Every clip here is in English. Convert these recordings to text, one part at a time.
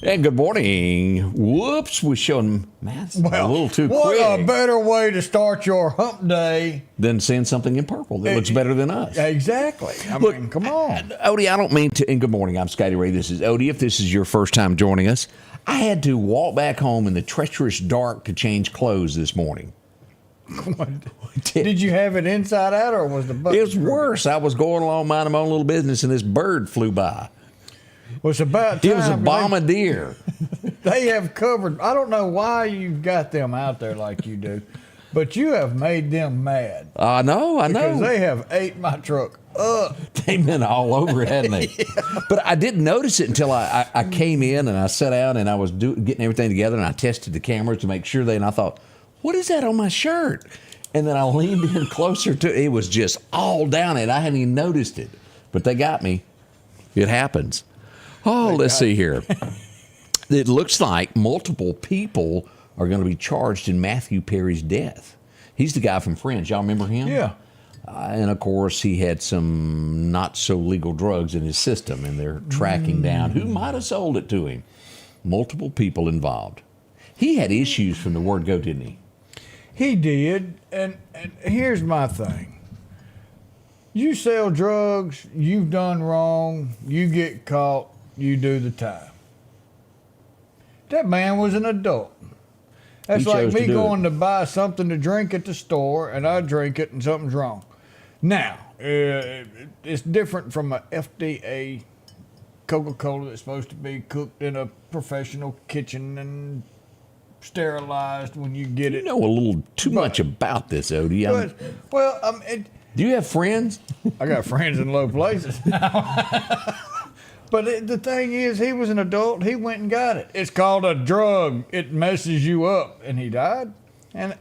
And good morning. Whoops, we're showing Matt a little too quick. What a better way to start your hump day than seeing something in purple that looks better than us. Exactly. I mean, come on. Odie, I don't mean to, and good morning, I'm Scotty Ray. This is Odie. If this is your first time joining us, I had to walk back home in the treacherous dark to change clothes this morning. Did you have it inside out or was the button? It was worse. I was going along minding my own little business and this bird flew by. Well, it's about time. It was a bombardier. They have covered. I don't know why you've got them out there like you do, but you have made them mad. I know. Because they have ate my truck up. They've been all over it, hadn't they? Yeah. But I didn't notice it until I came in and I sat down and I was getting everything together and I tested the cameras to make sure and I thought, what is that on my shirt? And then I leaned in closer to it. It was just all down it. I hadn't even noticed it. But they got me. It happens. Oh, let's see here. It looks like multiple people are going to be charged in Matthew Perry's death. He's the guy from Friends. Y'all remember him? Yeah. And, of course, he had some not-so-legal drugs in his system, and they're tracking down who might have sold it to him. Multiple people involved. He had issues from the word go, didn't he? He did. And here's my thing. You sell drugs, you've done wrong, you get caught, you do the time. That man was an adult. That's like me going to buy something to drink at the store, and I drink it, and something's wrong. Now, it's different from a FDA Coca-Cola that's supposed to be cooked in a professional kitchen and sterilized when you get it. You know a little too much about this, Odie. Do you have friends? I got friends in low places. But the thing is, he was an adult. He went and got it. It's called a drug. It messes you up, and he died. And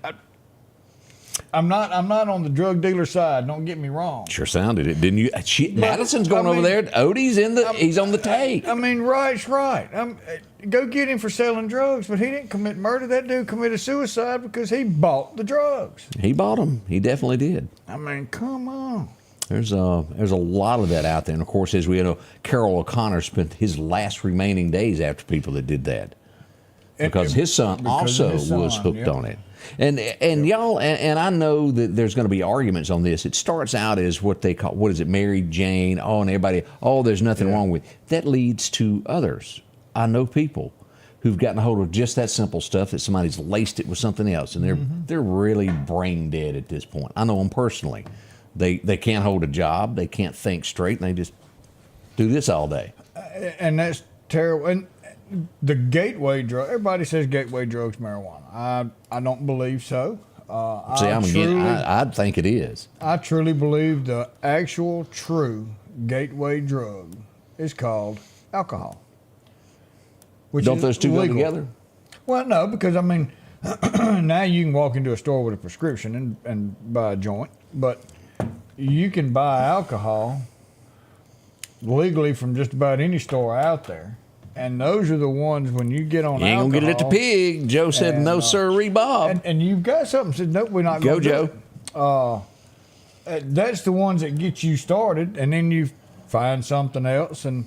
I'm not on the drug dealer side. Don't get me wrong. Sure sounded it, didn't you? Madison's going over there. Odie's he's on the take. I mean, right's right. Go get him for selling drugs, but he didn't commit murder. That dude committed suicide because he bought the drugs. He bought them. He definitely did. I mean, come on. There's a lot of that out there, and of course, as we know, Carroll O'Connor spent his last remaining days after people that did that, because his son also was hooked on it. And y'all, and I know that there's going to be arguments on this. It starts out as what they call, what is it, Mary Jane? Oh, and everybody, there's nothing wrong with it. That leads to others. I know people who've gotten a hold of just that simple stuff that somebody's laced it with something else, and they're really brain dead at this point. I know them personally. They can't hold a job. They can't think straight, and they just do this all day. And that's terrible. And the gateway drug, everybody says gateway drug's marijuana. I don't believe so. I think it is. I truly believe the actual true gateway drug is called alcohol. Don't those two go together? Well, no, because I mean, now you can walk into a store with a prescription and buy a joint, but you can buy alcohol legally from just about any store out there. And those are the ones when you get on alcohol. You ain't gonna get it at the pig. Joe said, no, sir, Bob. And you've got something said, nope, we're not going to do Joe. That's the ones that get you started, and then you find something else, and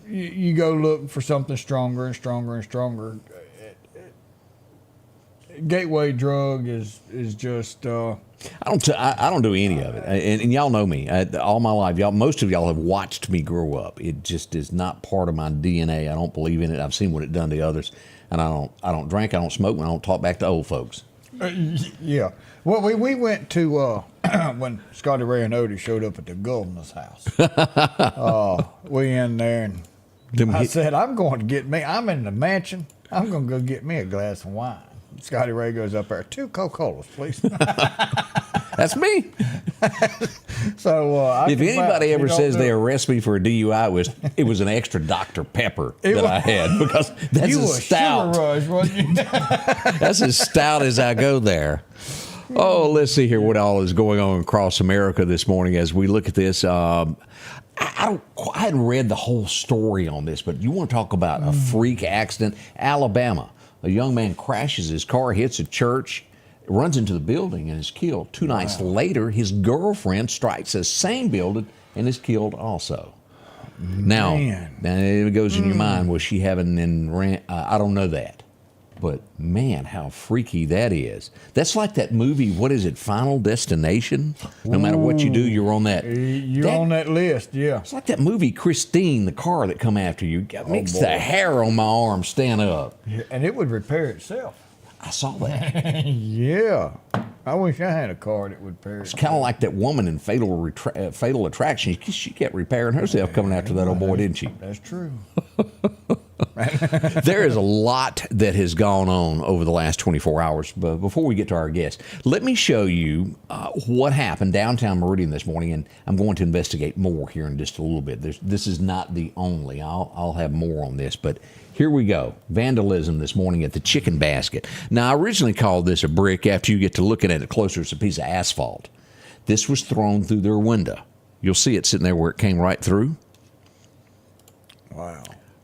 you go look for something stronger and stronger and stronger. Gateway drug is just. I don't do any of it, and y'all know me. All my life, most of y'all have watched me grow up. It just is not part of my DNA. I don't believe in it. I've seen what it done to others, and I don't drink. I don't smoke. And I don't talk back to old folks. Yeah. Well, we went to when Scotty Ray and Odie showed up at the Goldner's house. We in there, and I said, I'm in the mansion. I'm going to go get me a glass of wine. Scotty Ray goes up there, 2 Coca-Colas, please. That's me. So if anybody ever says they are arrest me for a DUI, it was an extra Dr. Pepper that I had, because that's you as a stout. sugar rush, wasn't you? That's as stout as I go there. Oh, let's see here what all is going on across America this morning as we look at this. I hadn't read the whole story on this, but you want to talk about a freak accident? Alabama, a young man crashes his car, hits a church, runs into the building, and is killed. 2 nights later, his girlfriend strikes the same building and is killed also. Now it goes in your mind, was she having I don't know that. But, man, how freaky that is. That's like that movie, what is it, Final Destination? No matter what you do, you're on that. You're on that list, yeah. It's like that movie, Christine, the car that come after you. It makes the hair on my arm stand up. Yeah, and it would repair itself. I saw that. Yeah. I wish I had a car that would repair It's kind of like that woman in Fatal Attraction. She kept repairing herself coming after that old boy, didn't she? That's true. There is a lot that has gone on over the last 24 hours. But before we get to our guest, let me show you what happened downtown Meridian this morning, and I'm going to investigate more here in just a little bit. This is not the only. I'll have more on this, but here we go. Vandalism this morning at the Chicken Basket. Now, I originally called this a brick. After you get to looking at it closer, it's a piece of asphalt. This was thrown through their window. You'll see it sitting there where it came right through. Wow.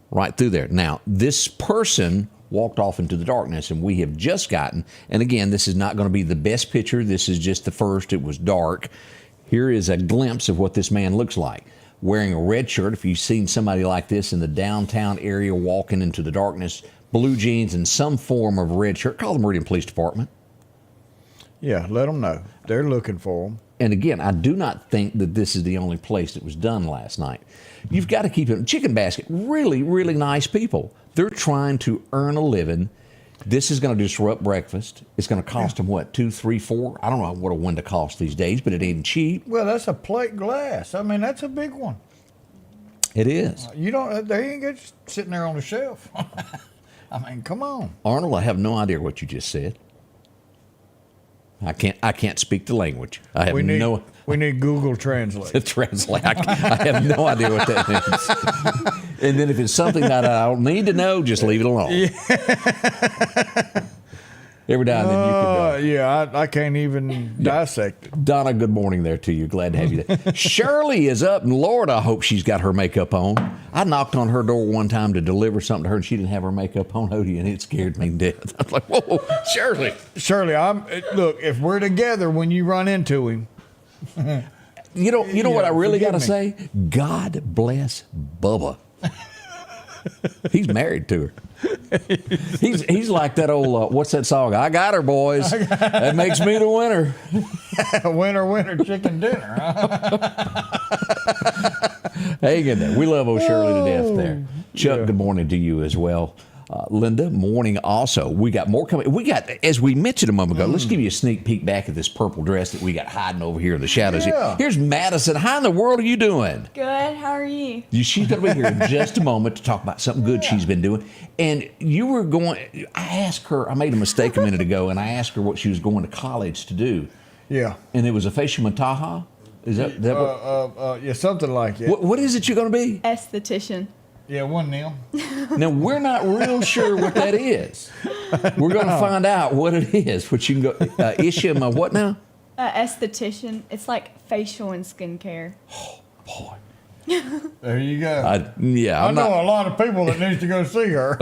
Right through there. Now, this person walked off into the darkness, and we have just gotten, and again, this is not going to be the best picture. This is just the first. It was dark. Here is a glimpse of what this man looks like. Wearing a red shirt. If you've seen somebody like this in the downtown area walking into the darkness, blue jeans and some form of red shirt, call the Meridian Police Department. Yeah, let them know. They're looking for them. And again, I do not think that this is the only place that was done last night. You've got to keep it. Chicken Basket, really, really nice people. They're trying to earn a living. This is going to disrupt breakfast. It's going to cost them, what, 2, 3, 4? I don't know what a window costs these days, but it ain't cheap. Well, that's a plate glass. I mean, that's a big one. It is. You don't. They ain't just sitting there on the shelf. I mean, come on, Arnold. I have no idea what you just said. I can't speak the language. We need Google Translate to translate. I have no idea what that means. And then if it's something that I don't need to know, just leave it alone. Yeah. Every now and then you can. I can't even dissect it. Donna, good morning there to you. Glad to have you there. Shirley is up, and Lord, I hope she's got her makeup on. I knocked on her door one time to deliver something to her, and she didn't have her makeup on, Odie, and it scared me to death. I was like, whoa, Shirley. Shirley, look, if we're together when you run into him. You know what I really got to say? God bless Bubba. He's married to her. He's like that old, what's that song? I got her, boys. That makes me the winner. Winner, chicken dinner. Hang in there. We love old Shirley to death there. Chuck, good morning to you as well. Linda, morning also. We got more coming. We got, as we mentioned a moment ago, let's give you a sneak peek back at this purple dress that we got hiding over here in the shadows. Yeah. Here's Madison. How in the world are you doing? Good. How are you? She's going to be here in just a moment to talk about something good she's been doing. And you were going, I asked her, I made a mistake a minute ago, and I asked her what she was going to college to do. Yeah. And it was a facial mataha? Is that what? Yeah, something like that. What is it you're going to be? Esthetician. Yeah, one nil. Now, we're not real sure what that is. We're going to find out what it is. What you can go, Isham, what now? Esthetician. It's like facial and skincare. Oh, boy. There you go. I know a lot of people that needs to go see her.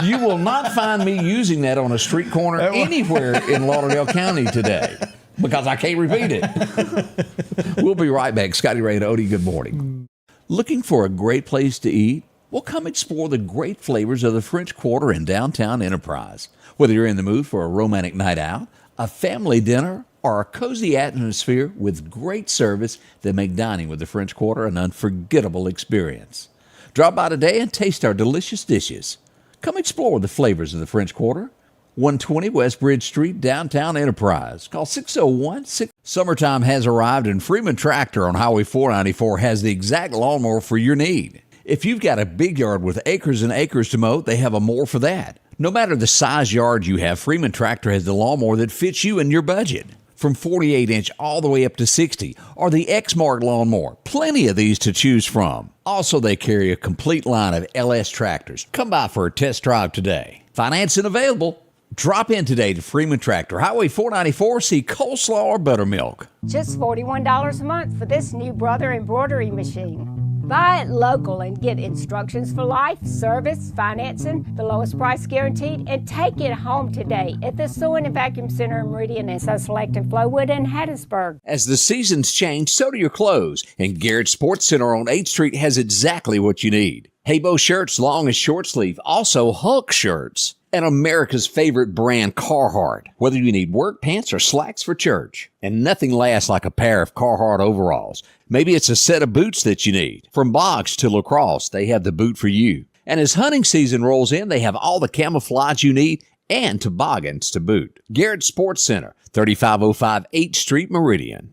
You will not find me using that on a street corner anywhere in Lauderdale County today because I can't repeat it. We'll be right back. Scotty Ray and Odie, good morning. Looking for a great place to eat? Well, come explore the great flavors of the French Quarter in downtown Enterprise. Whether you're in the mood for a romantic night out, a family dinner, or a cozy atmosphere with great service that make dining with the French Quarter an unforgettable experience. Drop by today and taste our delicious dishes. Come explore the flavors of the French Quarter. 120 West Bridge Street, downtown Enterprise. Call 601-6. Summertime has arrived, and Freeman Tractor on Highway 494 has the exact lawnmower for your need. If you've got a big yard with acres and acres to mow, they have a mower for that. No matter the size yard you have, Freeman Tractor has the lawnmower that fits you and your budget. from 48-inch all the way up to 60, or the X-Mark lawnmower. Plenty of these to choose from. Also, they carry a complete line of LS tractors. Come by for a test drive today. Financing available. Drop in today to Freeman Tractor, Highway 494, see coleslaw or buttermilk. Just $41 a month for this new Brother embroidery machine. Buy it local and get instructions for life, service, financing, the lowest price guaranteed, and take it home today at the Sewing and Vacuum Center in Meridian and so select in Flowood and Hattiesburg. As the seasons change, so do your clothes, and Garrett Sports Center on 8th Street has exactly what you need. Haybo shirts, long and short sleeve, also Hulk shirts, and America's favorite brand, Carhartt. Whether you need work pants or slacks for church. And nothing lasts like a pair of Carhartt overalls. Maybe it's a set of boots that you need. From box to lacrosse, they have the boot for you. And as hunting season rolls in, they have all the camouflage you need and toboggans to boot. Garrett Sports Center, 3505 8th Street, Meridian.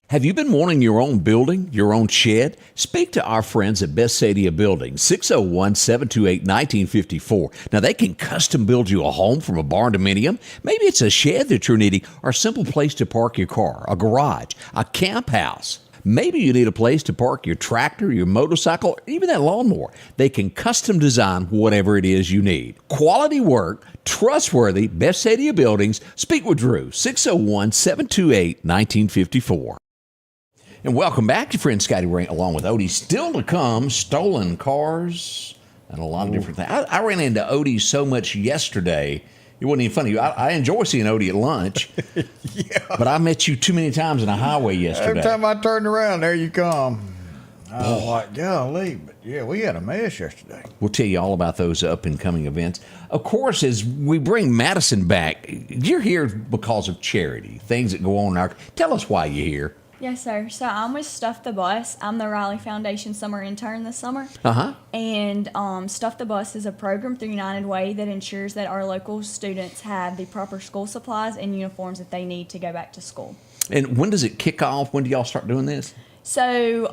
Have you been wanting your own building, your own shed? Speak to our friends at Best Sadia Building, 601-728-1954. Now, they can custom build you a home from a barn dominium. Maybe it's a shed that you're needing or a simple place to park your car, a garage, a camp house. Maybe you need a place to park your tractor, your motorcycle, or even that lawnmower. They can custom design whatever it is you need. Quality work, trustworthy, Best Sadia Buildings. Speak with Drew, 601-728-1954. And welcome back to friend Scotty Ray, along with Odie. Still to come, stolen cars and a lot of different things. I ran into Odie so much yesterday, it wasn't even funny. I enjoy seeing Odie at lunch, but I met you too many times in the highway yesterday. Every time I turned around, there you come. I was like, golly, but yeah, we had a mess yesterday. We'll tell you all about those up-and-coming events. Of course, as we bring Madison back, you're here because of charity, things that go on in our... Tell us why you're here. Yes, sir. So I'm with Stuff the Bus. I'm the Riley Foundation summer intern this summer. Uh-huh. And Stuff the Bus is a program through United Way that ensures that our local students have the proper school supplies and uniforms that they need to go back to school. And when does it kick off? When do y'all start doing this? So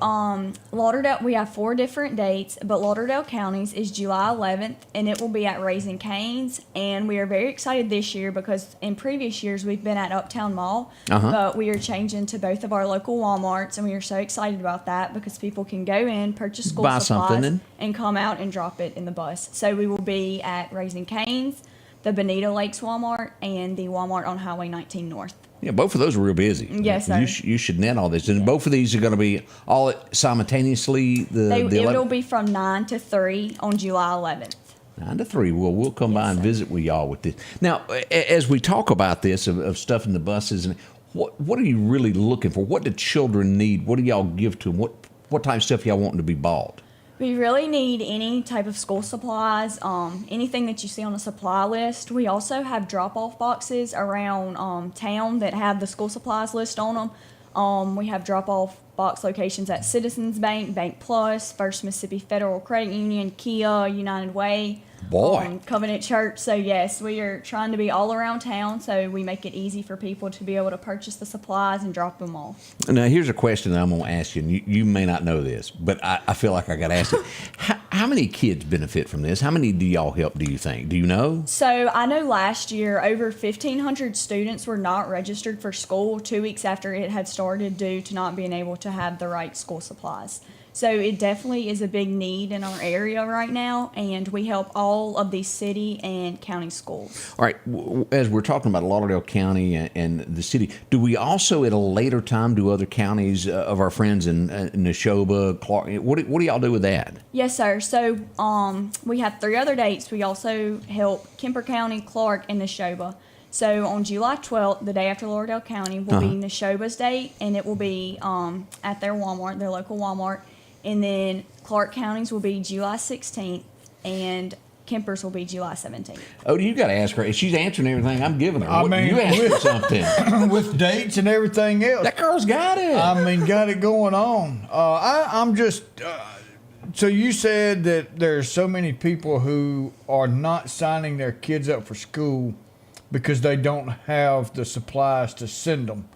Lauderdale, we have 4 different dates, but Lauderdale County's is July 11th, and it will be at Raising Cane's. And we are very excited this year because in previous years we've been at Uptown Mall, but we are changing to both of our local Walmarts, and we are so excited about that because people can go in, purchase school Buy supplies, something and come out and drop it in the bus. So we will be at Raising Cane's, the Bonita Lakes Walmart, and the Walmart on Highway 19 North. Yeah, both of those are real busy. Yes, sir. You should net all this. And both of these are going to be all simultaneously? It'll be from 9 to 3 on July 11th. 9 to 3. Well, we'll come by and visit with y'all with this. Now, as we talk about this, of stuff in the buses, and what are you really looking for? What do children need? What do y'all give to them? What type of stuff y'all want to be bought? We really need any type of school supplies, anything that you see on a supply list. We also have drop-off boxes around town that have the school supplies list on them. We have drop-off box locations at Citizens Bank, Bank Plus, First Mississippi Federal Credit Union, Kia, United Way, Covenant Church. So yes, we are trying to be all around town, so we make it easy for people to be able to purchase the supplies and drop them off. Now, here's a question that I'm going to ask you, and you may not know this, but I feel like I got to ask it. How many kids benefit from this? How many do y'all help, do you think? Do you know? So I know last year over 1,500 students were not registered for school 2 weeks after it had started due to not being able to have the right school supplies. So it definitely is a big need in our area right now, and we help all of these city and county schools. All right, as we're talking about Lauderdale County and the city, do we also at a later time do other counties of our friends in Neshoba, Clark? What do y'all do with that? Yes, sir. So we have 3 other dates. We also help Kemper County, Clark, and Neshoba. So on July 12th, the day after Lauderdale County, will be Neshoba's date, and it will be at their Walmart, their local Walmart. And then Clark County's will be July 16th, and Kemper's will be July 17th. Oh, you got to ask her. She's answering everything I'm giving her. I mean, you answered something. With dates and everything else. That girl's got it. I mean, got it going on. I'm just... so you said that there's so many people who are not signing their kids up for school because they don't have the supplies to send them.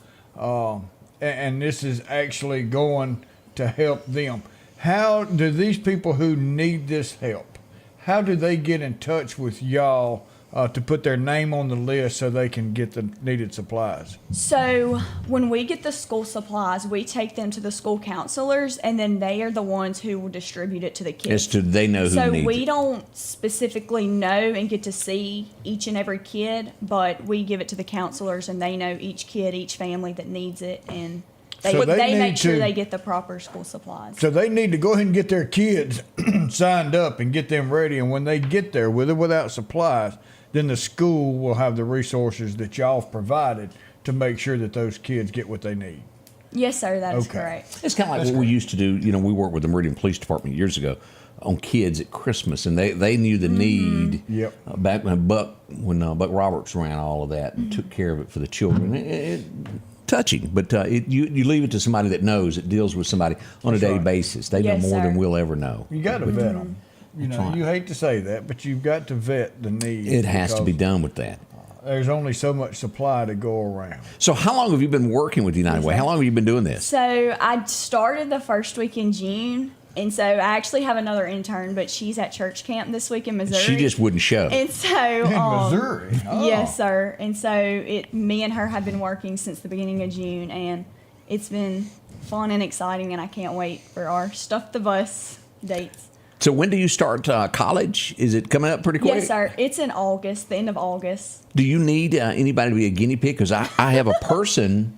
And this is actually going to help them. How do these people who need this help, how do they get in touch with y'all to put their name on the list so they can get the needed supplies? So when we get the school supplies, we take them to the school counselors, and then they are the ones who will distribute it to the kids. As to they know who So needs we it. don't specifically know and get to see each and every kid, but we give it to the counselors, and they know each kid, each family that needs it, and they, So they they need make sure to- they get the proper school supplies. So they need to go ahead and get their kids signed up and get them ready. And when they get there, with or without supplies, then the school will have the resources that y'all have provided to make sure that those kids get what they need. Yes, sir, that is Okay. correct. It's kind of like what we used to do. You know, we worked with the Meridian Police Department years ago on kids at Christmas, and they knew the need. Yep. Back when Buck Roberts ran all of that and took care of it for the children. Touching, but you leave it to somebody that knows, that deals with somebody on a daily right. basis. They Yes, know more than sir. we'll ever know. You got to vet them. You know, right. you hate to say that, but you've got to vet the need. It has to be because done with that. There's only so much supply to go around. So how long have you been working with United Way? How long have you been doing this? So I started the first week in June, and so I actually have another intern, but she's at church camp this week in Missouri. She just wouldn't show. And so, In Missouri? Oh. Yes, sir. And so me and her have been working since the beginning of June, and it's been fun and exciting, and I can't wait for our Stuff the Bus dates. So when do you start college? Is it coming up pretty quick? Yes, sir. It's in August, the end of August. Do you need anybody to be a guinea pig? Because I have a person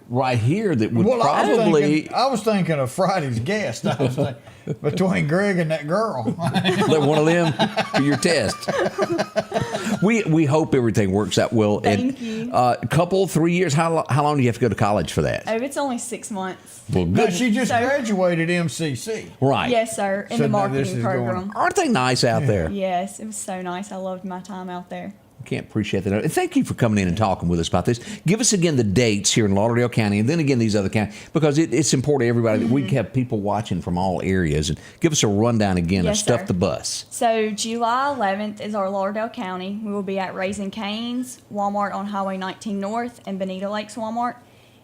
right here that would probably I was thinking of Friday's guest. I was thinking, between Greg and that girl. let one of them for your test. We hope everything works out well. Thank you. Couple 3 years. How long do you have to go to college for that? Oh, it's only 6 months. Well, No, good. she just So- graduated MCC. Right. Yes, sir. In So the now this marketing is going- program. Aren't they nice out there? Yes, it was so nice. I loved my time out there. Can't appreciate that. And thank you for coming in and talking with us about this. Give us again the dates here in Lauderdale County, and then again these other counties, because it's important to everybody that we have people watching from all areas. And give us a rundown again of Yes, Stuff sir. the Bus. So July 11th is our Lauderdale County. We will be at Raising Cane's, Walmart on Highway 19 North, and Bonita Lakes Walmart.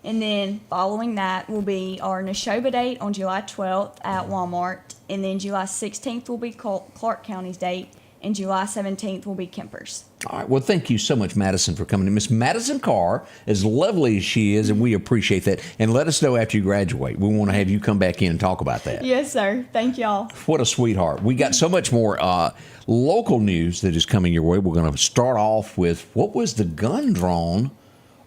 And then following that will be our Neshoba date on July 12th at Walmart. And then July 16th will be Clark County's date. And July 17th will be Kemper's. All right. Well, thank you so much, Madison, for coming in. Miss Madison Carr, as lovely as she is, and we appreciate that. And let us know after you graduate. We want to have you come back in and talk about that. Yes, sir. Thank y'all. What a sweetheart. We got so much more local news that is coming your way. We're going to start off with what was the gun drawn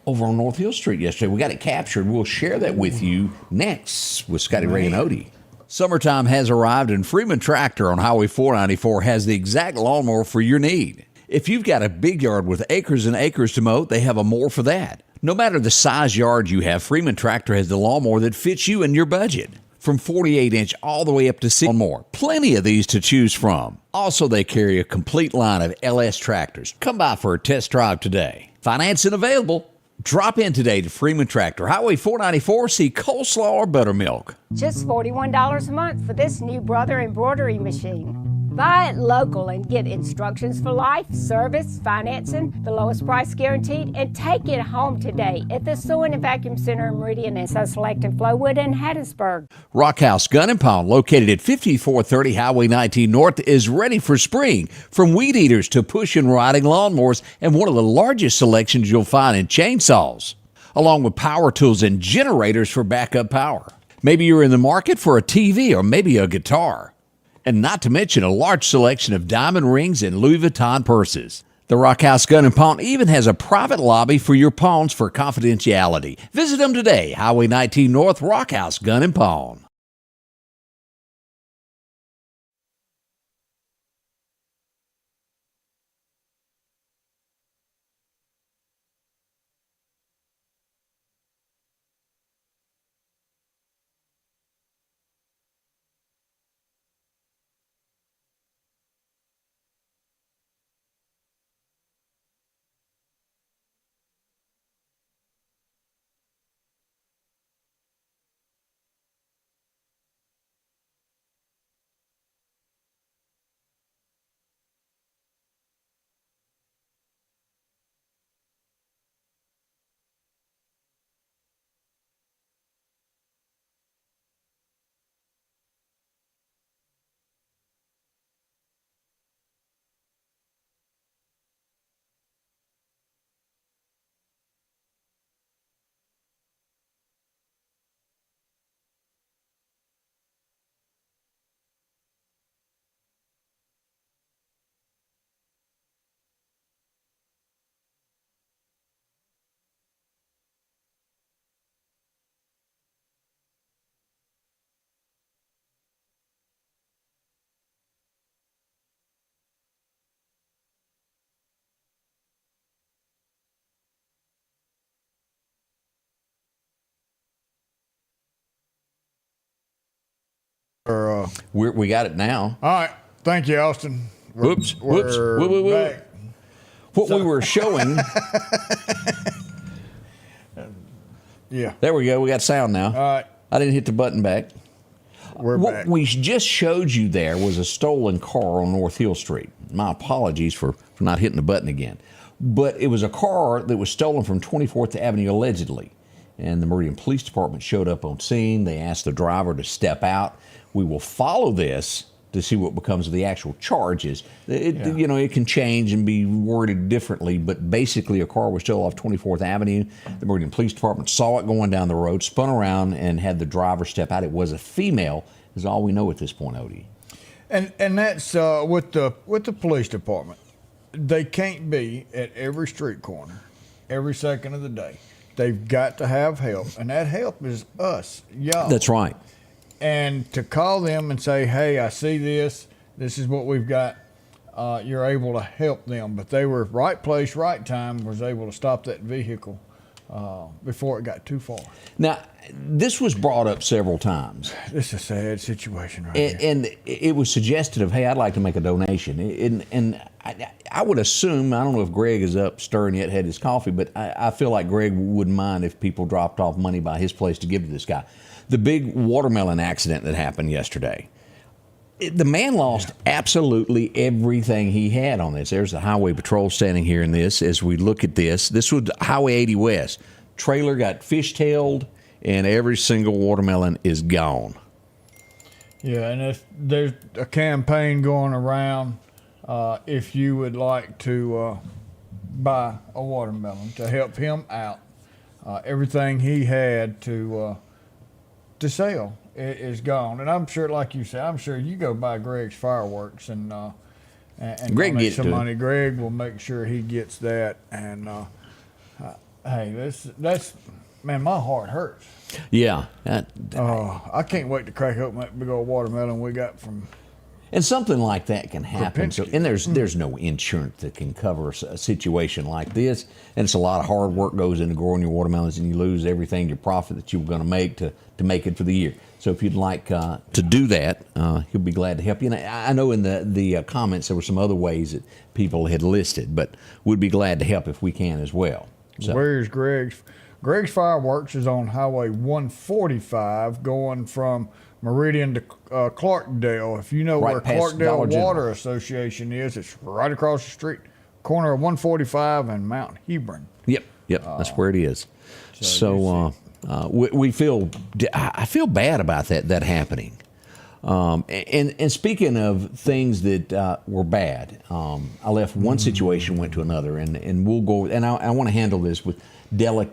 over on North Hill Street yesterday. We got it captured. We'll share that with you next with Scotty Ray and Odie. Summertime has arrived, and Freeman Tractor on Highway 494 has the exact lawnmower for your need. If you've got a big yard with acres and acres to mow, they have a mower for that. No matter the size yard you have, Freeman Tractor has the lawnmower that fits you and your budget. From 48-inch all the way up to 6 or more. Plenty of these to choose from. Also, they carry a complete line of LS tractors. Come by for a test drive today. Financing available. Drop in today to Freeman Tractor, Highway 494, see coleslaw or buttermilk. Just $41 a month for this new Brother embroidery machine. Buy it local and get instructions for life, service, financing, the lowest price guaranteed, and take it home today at the Sewing and Vacuum Center in Meridian and Select in Flowood and Hattiesburg. Rockhouse Gun and Pound, located at 5430 Highway 19 North, is ready for spring. From weed eaters to push and riding lawnmowers, and one of the largest selections you'll find in chainsaws, along with power tools and generators for backup power. Maybe you're in the market for a TV or maybe a guitar. And not to mention a large selection of diamond rings and Louis Vuitton purses. The Rockhouse Gun and Pawn even has a private lobby for your pawns for confidentiality. Visit them today, Highway 19 North, Rockhouse Gun and Pawn. We got it now. All right. Thank you, Austin. Whoops. Back. What we were showing. Yeah. There we go. We got sound now. All right. I didn't hit the button back. We're What back. we just showed you there was a stolen car on North Hill Street. My apologies for not hitting the button again. But it was a car that was stolen from 24th Avenue allegedly. And the Meridian Police Department showed up on scene. They asked the driver to step out. We will follow this to see what becomes of the actual charges. You know, it can change and be worded differently, but basically a car was stolen off 24th Avenue. The Meridian Police Department saw it going down the road, spun around, and had the driver step out. It was a female, is all we know at this point, Odie. And that's with the police department. They can't be at every street corner, every second of the day. They've got to have help, and that help is us, y'all. That's right. And to call them and say, hey, I see this. This is what we've got. You're able to help them. But they were right place, right time, was able to stop that vehicle before it got too far. Now, this was brought up several times. This is a sad situation right here. And it was suggested of, hey, I'd like to make a donation. And I would assume, I don't know if Greg is up stirring yet, had his coffee, but I feel like Greg wouldn't mind if people dropped off money by his place to give to this guy. The big watermelon accident that happened yesterday. The man lost absolutely everything he had on this. There's the highway patrol standing here in this. As we look at this, this was Highway 80 West. Trailer got fishtailed, and every single watermelon is gone. Yeah, and there's a campaign going around if you would like to buy a watermelon to help him out. Everything he had to sell is gone, and I'm sure, like you said, I'm sure you go buy Greg's fireworks and Greg donate gets some to money. Greg will make sure he gets that, and hey, that's man, my heart hurts. Yeah. I can't wait to crack open that big old watermelon we got from. And something like that can happen. So, Propensity. and there's no insurance that can cover a situation like this. And it's a lot of hard work goes into growing your watermelons, and you lose everything, your profit that you were going to make to make it for the year. So if you'd like to do that, he'll be glad to help you. And I know in the comments there were some other ways that people had listed, but we'd be glad to help if we can as well. So. Where's Greg's? Greg's Fireworks is on Highway 145 going from Meridian to Clarkdale. If you know Right where past Clarkdale Dollar General. Water Association is, it's right across the street, corner of 145 and Mount Hebron. Yep, that's where it is. So we feel, I feel bad about that happening. And speaking of things that were bad, I left one situation, went to another, and we'll go. And I want to handle this with what's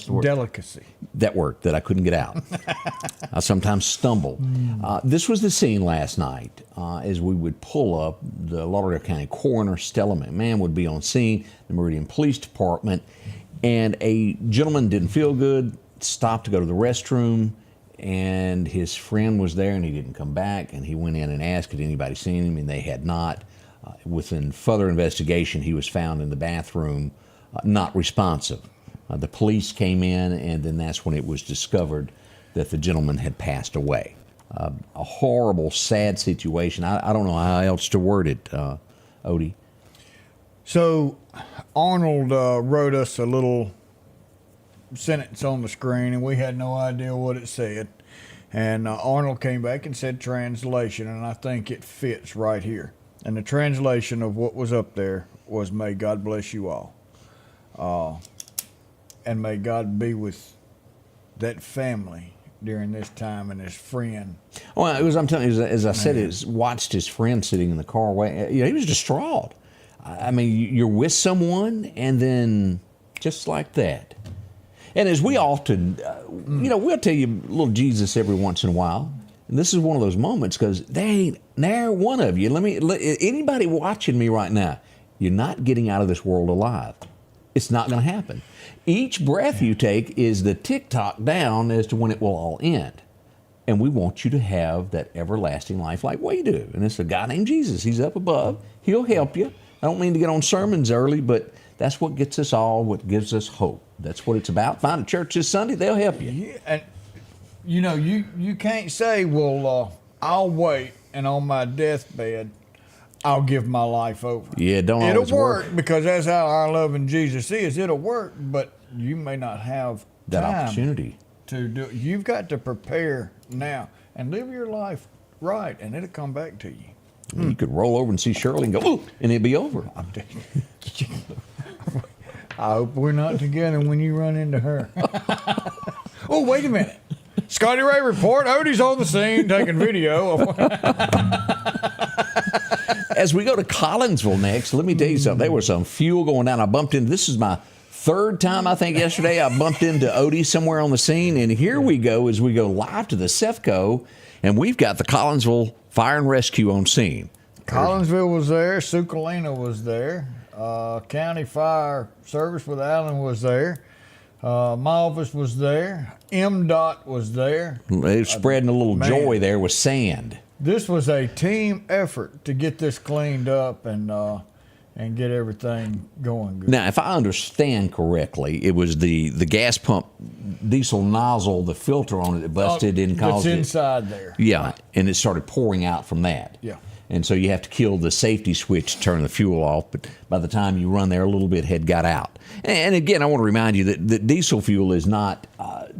the word? Delicacy. That word that I couldn't get out. I sometimes stumble. This was the scene last night as we would pull up. The Lauderdale County Coroner, Stella McMahon, would be on scene, the Meridian Police Department, and a gentleman didn't feel good, stopped to go to the restroom, and his friend was there and he didn't come back, and he went in and asked had anybody seen him, and they had not. Within further investigation, he was found in the bathroom not responsive. The police came in, and then that's when it was discovered that the gentleman had passed away. A horrible, sad situation. I don't know how else to word it, Odie. So Arnold wrote us a little sentence on the screen, and we had no idea what it said. And Arnold came back and said translation, and I think it fits right here. And the translation of what was up there was, "May God bless you all." And may God be with that family during this time and his friend. Well, it was, I'm telling you, as I said, it watched his friend sitting in the car. He was distraught. I mean, you're with someone, and then just like that. And as we often, we'll tell you a little Jesus every once in a while. And this is one of those moments because they ain't ne'er one of you. Anybody watching me right now, you're not getting out of this world alive. It's not going to happen. Each breath you take is the tick-tock down as to when it will all end. And we want you to have that everlasting life like we do. And it's a guy named Jesus. He's up above. He'll help you. I don't mean to get on sermons early, but that's what gets us all, what gives us hope. That's what it's about. Find a church this Sunday, they'll help you. Yeah, and you can't say, well, I'll wait, and on my deathbed, I'll give my life over. Yeah, don't It'll always work. because that's how our loving Jesus is. It'll work, but you may not have That time opportunity. to do it. You've got to prepare now and live your life right, and it'll come back to you. You could roll over and see Shirley and go, ooh, and it'd be over. I hope we're not together when you run into her. Oh, wait a minute. Scotty Ray Report. Odie's on the scene taking video. As we go to Collinsville next, let me tell you something. There was some fuel going down. I bumped into, this is my third time, I think, yesterday. I bumped into Odie somewhere on the scene. And here we go as we go live to the CEFCO, and we've got the Collinsville Fire and Rescue on scene. Collinsville was there. Sucalina was there. County Fire Service with Allen was there. My office was there. MDOT was there. They were spreading a little joy there with sand. This was a team effort to get this cleaned up and get everything going good. Now, if I understand correctly, it was the gas pump diesel nozzle, the filter on it that busted and caused It's it. inside there. Yeah, and it started pouring out from that. Yeah. And so you have to kill the safety switch to turn the fuel off. But by the time you run there, a little bit had got out. And again, I want to remind you that diesel fuel is not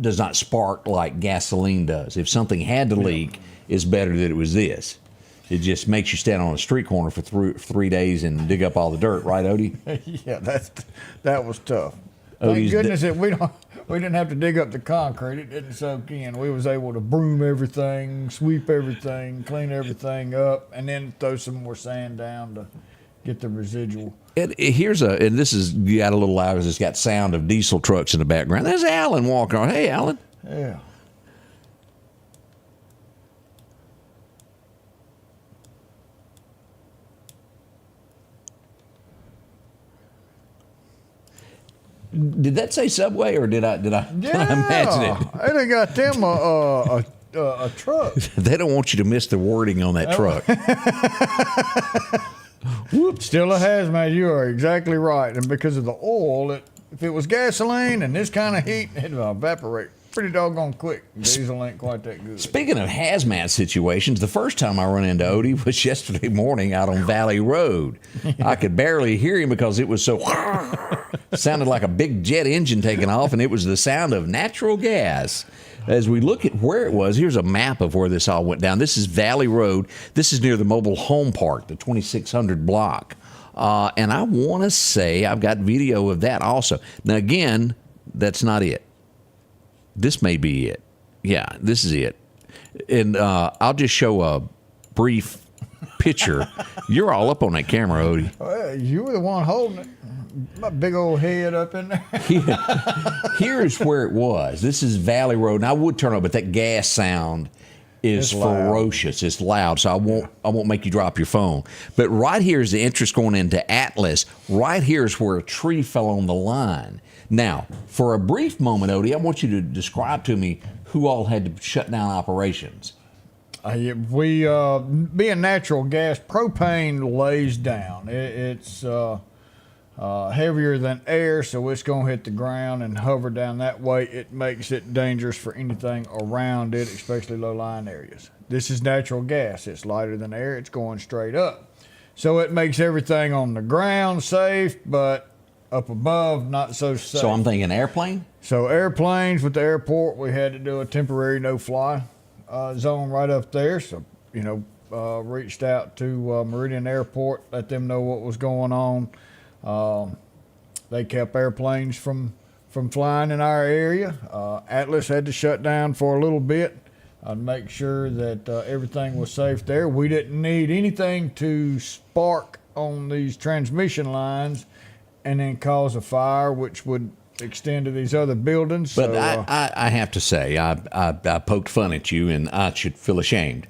does not spark like gasoline does. If something had to leak, it's better that it was this. It just makes you stand on a street corner for 3 days and dig up all the dirt, right, Odie? Yeah, that was tough. Thank Odie's goodness that we didn't have to dig up the concrete. It didn't soak in. We was able to broom everything, sweep everything, clean everything up, and then throw some more sand down to get the residual. And this is, you got a little louder because it's got sound of diesel trucks in the background. There's Alan walking on. Hey, Alan. Yeah. Did that say Subway or did I imagine it? And they got them a truck. They don't want you to miss the wording on that truck. Whoop, still a hazmat. You are exactly right. And because of the oil, if it was gasoline and this kind of heat, it'd evaporate pretty doggone quick. Diesel ain't quite that good. Speaking of hazmat situations, the first time I run into Odie was yesterday morning out on Valley Road. I could barely hear him because it was so sounded like a big jet engine taking off, and it was the sound of natural gas. As we look at where it was, here's a map of where this all went down. This is Valley Road. This is near the mobile home park, the 2600 block. And I want to say I've got video of that also. Now, again, that's not it. This may be it. Yeah, this is it. And I'll just show a brief picture. You're all up on that camera, Odie. Well, you were the one holding it. My big old head up in there. Here's where it was. This is Valley Road, and I would turn up, but that gas sound is ferocious. It's loud, so I won't make you drop your phone. But right here is the entrance going into Atlas. Right here is where a tree fell on the line. Now, for a brief moment, Odie, I want you to describe to me who all had to shut down operations. We being natural gas, propane lays down. It's heavier than air, so it's going to hit the ground and hover down that way. It makes it dangerous for anything around it, especially low-lying areas. This is natural gas. It's lighter than air. It's going straight up. So it makes everything on the ground safe, but up above, not so safe. So I'm thinking airplane? So airplanes with the airport, we had to do a temporary no-fly zone right up there. So, reached out to Meridian Airport, let them know what was going on. They kept airplanes from flying in our area. Atlas had to shut down for a little bit to make sure that everything was safe there. We didn't need anything to spark on these transmission lines and then cause a fire, which would extend to these other buildings. But so, I have to say, I poked fun at you, and I should feel ashamed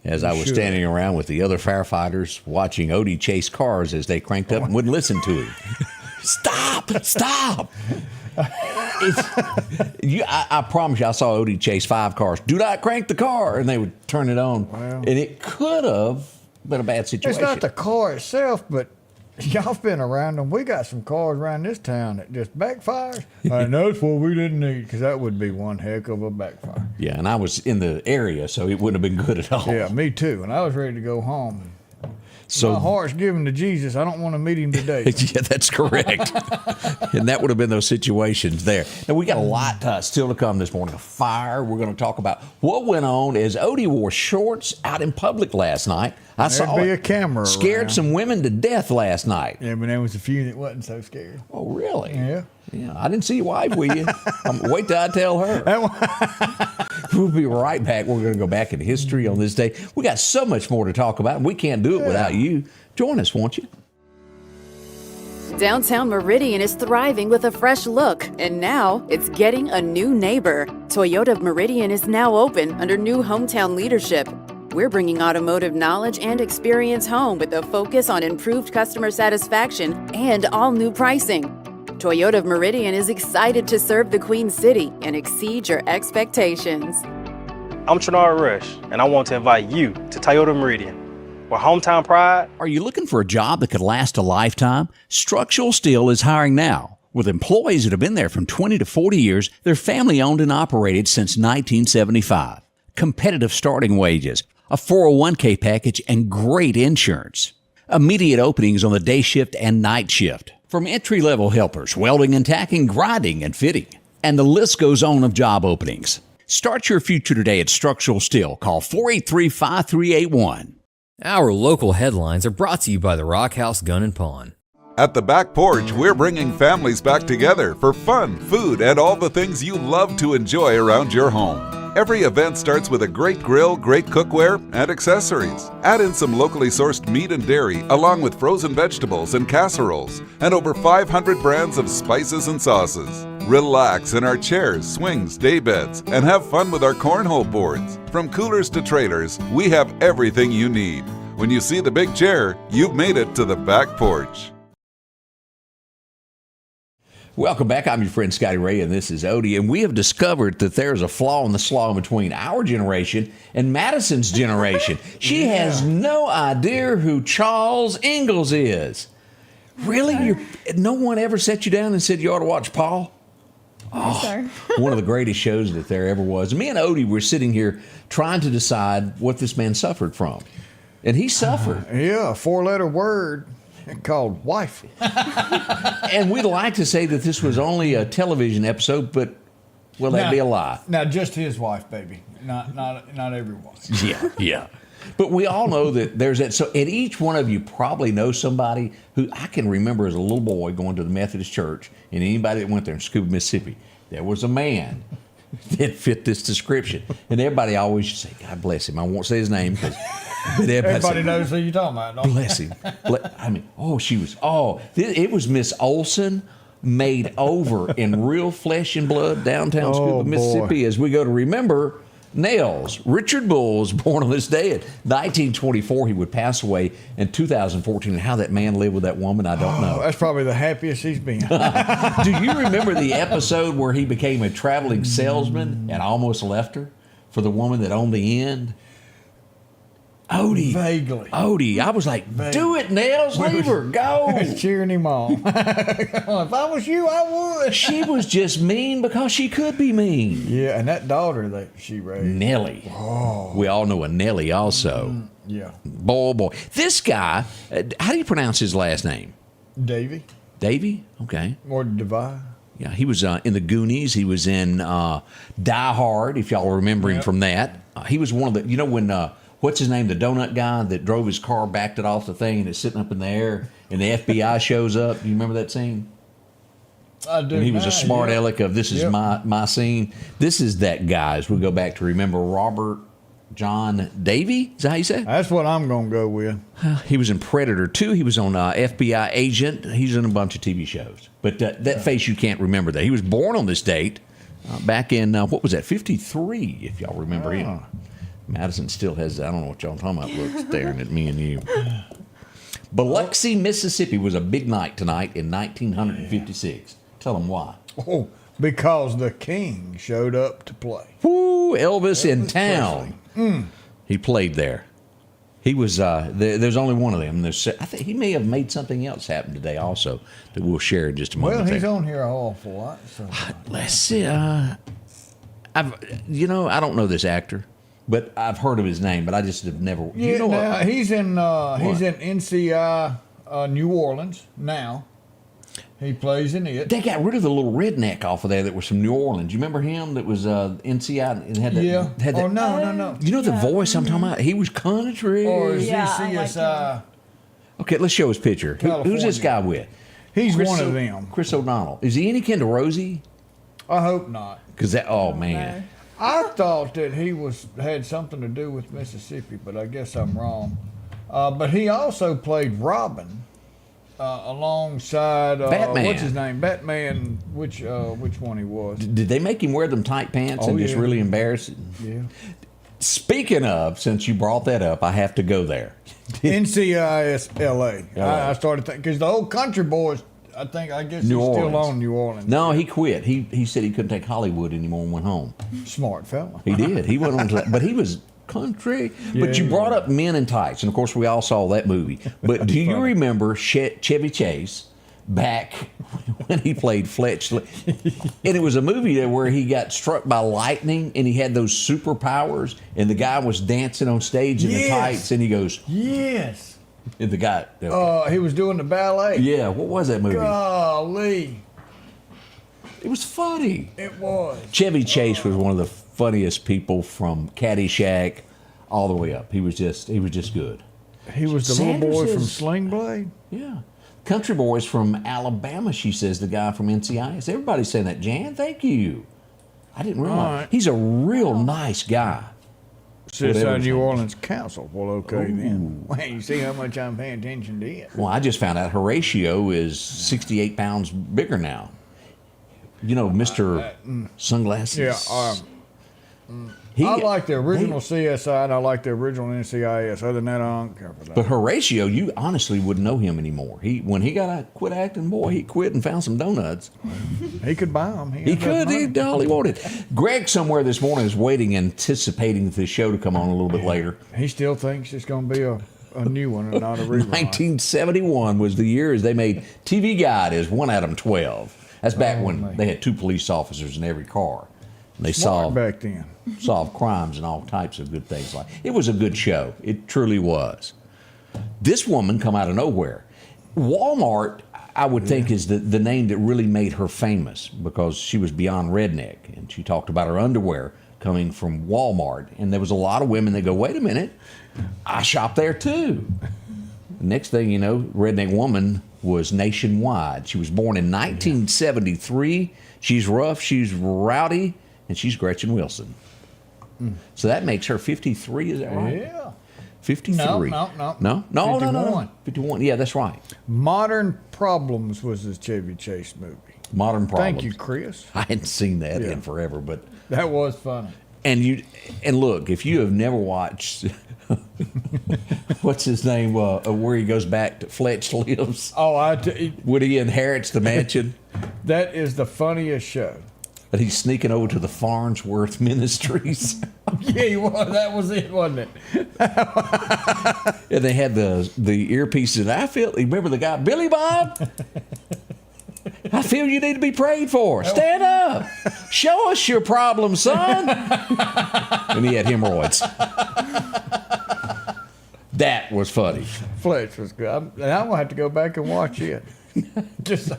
as I was standing around with the other firefighters watching Odie chase cars as they cranked up and wouldn't listen to him. Stop! I promise you, I saw Odie chase 5 cars. Do not crank the car, and they would turn it on. Well, and it could have been a bad situation. It's not the car itself, but Y'all been around them. We got some cars around this town that just backfires. And that's what we didn't need, because that would be one heck of a backfire. Yeah, and I was in the area, so it wouldn't have been good at all. Yeah, me too. And I was ready to go home. So my heart's given to Jesus. I don't want to meet him today. yeah, that's correct. And that would have been those situations there. Now, we got a lot still to come this morning. A fire. We're going to talk about what went on as Odie wore shorts out in public last night. I saw There'd be a camera scared around. some women to death last night. Yeah, but there was a few that wasn't so scared. Oh, really? Yeah. Yeah, I didn't see your wife with you. Wait till I tell her. We'll be right back. We're going to go back in history on this day. We got so much more to talk about, and we can't do it without you. Join us, won't you? Downtown Meridian is thriving with a fresh look, and now it's getting a new neighbor. Toyota of Meridian is now open under new hometown leadership. We're bringing automotive knowledge and experience home with a focus on improved customer satisfaction and all new pricing. Toyota of Meridian is excited to serve the Queen City and exceed your expectations. I'm Trinara Rush, and I want to invite you to Toyota Meridian, where hometown pride. Are you looking for a job that could last a lifetime? Structural Steel is hiring now. With employees that have been there from 20 to 40 years, they're family owned and operated since 1975. Competitive starting wages, a 401k package, and great insurance. Immediate openings on the day shift and night shift. From entry-level helpers, welding and tacking, grinding and fitting. And the list goes on of job openings. Start your future today at Structural Steel. Call 483-5381. Our local headlines are brought to you by the Rock House Gun and Pawn. At the Back Porch, we're bringing families back together for fun, food, and all the things you love to enjoy around your home. Every event starts with a great grill, great cookware, and accessories. Add in some locally sourced meat and dairy, along with frozen vegetables and casseroles, and over 500 brands of spices and sauces. Relax in our chairs, swings, daybeds, and have fun with our cornhole boards. From coolers to trailers, we have everything you need. When you see the big chair, you've made it to the Back Porch. Welcome back. I'm your friend Scotty Ray, and this is Odie. And we have discovered that there's a flaw in the slaw between our generation and Madison's generation. She has no idea who Charles Ingalls is. Really? No one ever sat you down and said you ought to watch Paul? Yes, sir. One of the greatest shows that there ever was. Me and Odie were sitting here trying to decide what this man suffered from. And he suffered. Yeah, a 4-letter word called wife. And we'd like to say that this was only a television episode, but will that be a lie? Now, just his wife, baby. Not every wife. Yeah. But we all know that there's that. So, and each one of you probably knows somebody who I can remember as a little boy going to the Methodist church, and anybody that went there in Scuba, Mississippi, there was a man that fit this description. And everybody always used to say, God bless him. I won't say his name because everybody knows who you're talking about. Don't they? Bless him. It was Miss Olson made over in real flesh and blood downtown Scuba, Mississippi, as we go to remember Nels. Richard Bull was born on this day in 1924. He would pass away in 2014. And how that man lived with that woman, I don't know. That's probably the happiest he's been. Do you remember the episode where he became a traveling salesman and almost left her for the woman that owned the inn? Odie. Vaguely. Odie. I was like, do it, Nels. Leave her. Go. Cheering him on. If I was you, I would. She was just mean because she could be mean. Yeah, and that daughter that she raised. Nellie. Oh. We all know a Nellie also. Yeah. Boy. This guy, how do you pronounce his last name? Davy. Davy? Okay. Or Devi. Yeah, he was in the Goonies. He was in Die Hard, if y'all remember him from that. He was one of the, when... what's his name? The donut guy that drove his car, backed it off the thing, and it's sitting up in the air, and the FBI shows up. Do you remember that scene? I do. And he was a smart aleck of this is my scene. This is that guy. As we go back to remember Robert John Davy. Is that how you say it? That's what I'm going to go with. He was in Predator 2. He was on FBI Agent. He's in a bunch of TV shows. But that face, you can't remember that. He was born on this date back in, what was that, 53, if y'all remember him. Madison still has, I don't know what y'all talking about, look, staring at me and you. Biloxi, Mississippi was a big night tonight in 1956. Tell them why. Oh, because the king showed up to play. Woo, Elvis in town. He played there. He was. There's only one of them. I think he may have made something else happen today also that we'll share in just a moment. Well, he's on here an awful lot. So. Let's see. I don't know this actor, but I've heard of his name, but I just have never. Yeah, he's in NCI New Orleans now. He plays in it. They got rid of the little redneck off of there that was from New Orleans. You remember him? That was NCI and had that. Yeah. Had that, No. You know the voice I'm talking about? He was country. Or is he Yeah, I like CSI? Okay, let's show his picture. Who's this guy with? He's one of them. Chris O'Donnell. Is he any kin to Rosie? I hope not. Because man. I thought that he had something to do with Mississippi, but I guess I'm wrong. But he also played Robin alongside Batman. What's his name? Batman. Which one he was? Did they make him wear them tight pants and just really embarrass him? Yeah. Speaking of, since you brought that up, I have to go there. NCIS LA. I started thinking because the old country boys. I guess he's still on New Orleans. No, he quit. He said he couldn't take Hollywood anymore and went home. Smart fella. He did. He went on to that, but he was country. But you brought up Men in Tights, and of course we all saw that movie. But do you remember Chevy Chase back when he played Fletch? And it was a movie there where he got struck by lightning, and he had those superpowers, and the guy was dancing on stage in the tights, and he goes, Yes. And the guy. He was doing the ballet. Yeah. What was that movie? Golly. It was funny. It was. Chevy Chase was one of the funniest people from Caddyshack all the way up. He was just good. He was the Sanders little boy from is- Sling Blade. Yeah. Country boys from Alabama, she says, the guy from NCIS. Everybody's saying that. Jan, thank you. I didn't realize. All right. He's a real nice guy. Sits Whatever on his New name is. Orleans Council. Well, okay then. Well, you see how much I'm paying attention to it. Well, I just found out Horatio is 68 pounds bigger now. You know, Mr. Sunglasses. Yeah. I like the original CSI and I like the original NCIS. Other than that, I don't care for that. But Horatio, you honestly wouldn't know him anymore. When he got to quit acting, boy, he quit and found some donuts. He could buy them. He could. He all he wanted. Greg somewhere this morning is waiting, anticipating the show to come on a little bit later. He still thinks it's going to be a new one and not a rerun. 1971 was the year as they made TV Guide as 1 out of 12. That's back when man. they had 2 police officers in every car. And they Smart back then. solved crimes and all types of good things. It was a good show. It truly was. This woman come out of nowhere. Walmart, I would think, is the name that really made her famous because she was beyond redneck. And she talked about her underwear coming from Walmart. And there was a lot of women that go, wait a minute, I shop there too. Next thing you know, redneck woman was nationwide. She was born in 1973. She's rough, she's rowdy, and she's Gretchen Wilson. So that makes her 53, is that right? Yeah. 53. No. 51. 51, yeah, that's right. Modern Problems was his Chevy Chase movie. Modern Problems. Thank you, Chris. I hadn't seen that in forever, but... That was funny. And look, if you have never watched... what's his name? Where he goes back to Fletch lives. When he inherits the mansion. That is the funniest show. And he's sneaking over to the Farnsworth Ministries. Yeah, he was. That was it, wasn't it? And they had the earpieces. Remember the guy, Billy Bob? I feel you need to be prayed for. Stand up. Show us your problem, son. And he had hemorrhoids. That was funny. Fletch was good. I'm going to have to go back and watch it. Just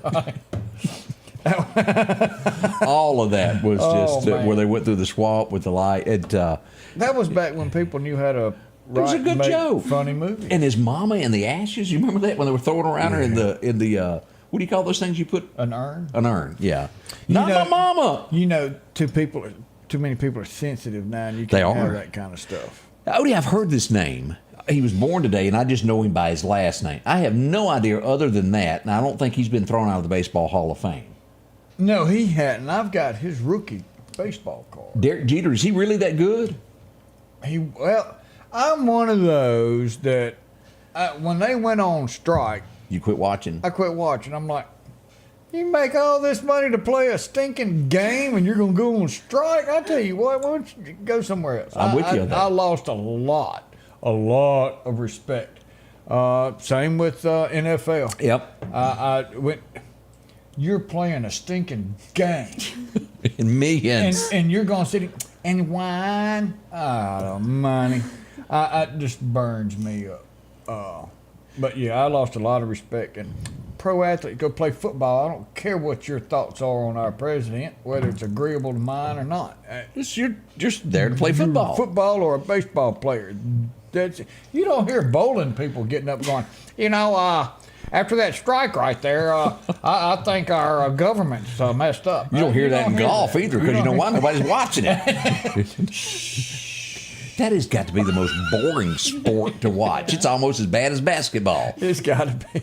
all of that was just man. where they went through the swamp with the light. That was back when people knew how to It was a write good and make joke. funny movies. And his mama in the ashes. You remember that when they were throwing around her in the what do you call those things you put? An urn. An urn. Yeah. Not my mama. You know, too many people are sensitive now, and you They can't have are. that kind of stuff. Oh, yeah, I've heard this name. He was born today, and I just know him by his last name. I have no idea other than that, and I don't think he's been thrown out of the Baseball Hall of Fame. No, he hadn't. I've got his rookie baseball card. Derek Jeter, is he really that good? I'm one of those that when they went on strike, You quit watching? I quit watching. I'm like, you make all this money to play a stinking game and you're going to go on strike? I tell you what, why don't you go somewhere else? I'm with you on that. I lost a lot a lot of respect. Same with NFL. Yep. I went. You're playing a stinking game, And millions. and you're gonna sit and whine. Oh, money. It just burns me up. But yeah, I lost a lot of respect. And pro athlete go play football. I don't care what your thoughts are on our president, whether it's agreeable to mine or not. You're just there to play football. Football or a baseball player. You don't hear bowling people getting up going, after that strike right there, I think our government's messed up. You don't hear that in golf either, because you know why? Nobody's watching it. That has got to be the most boring sport to watch. It's almost as bad as basketball. It's got to be.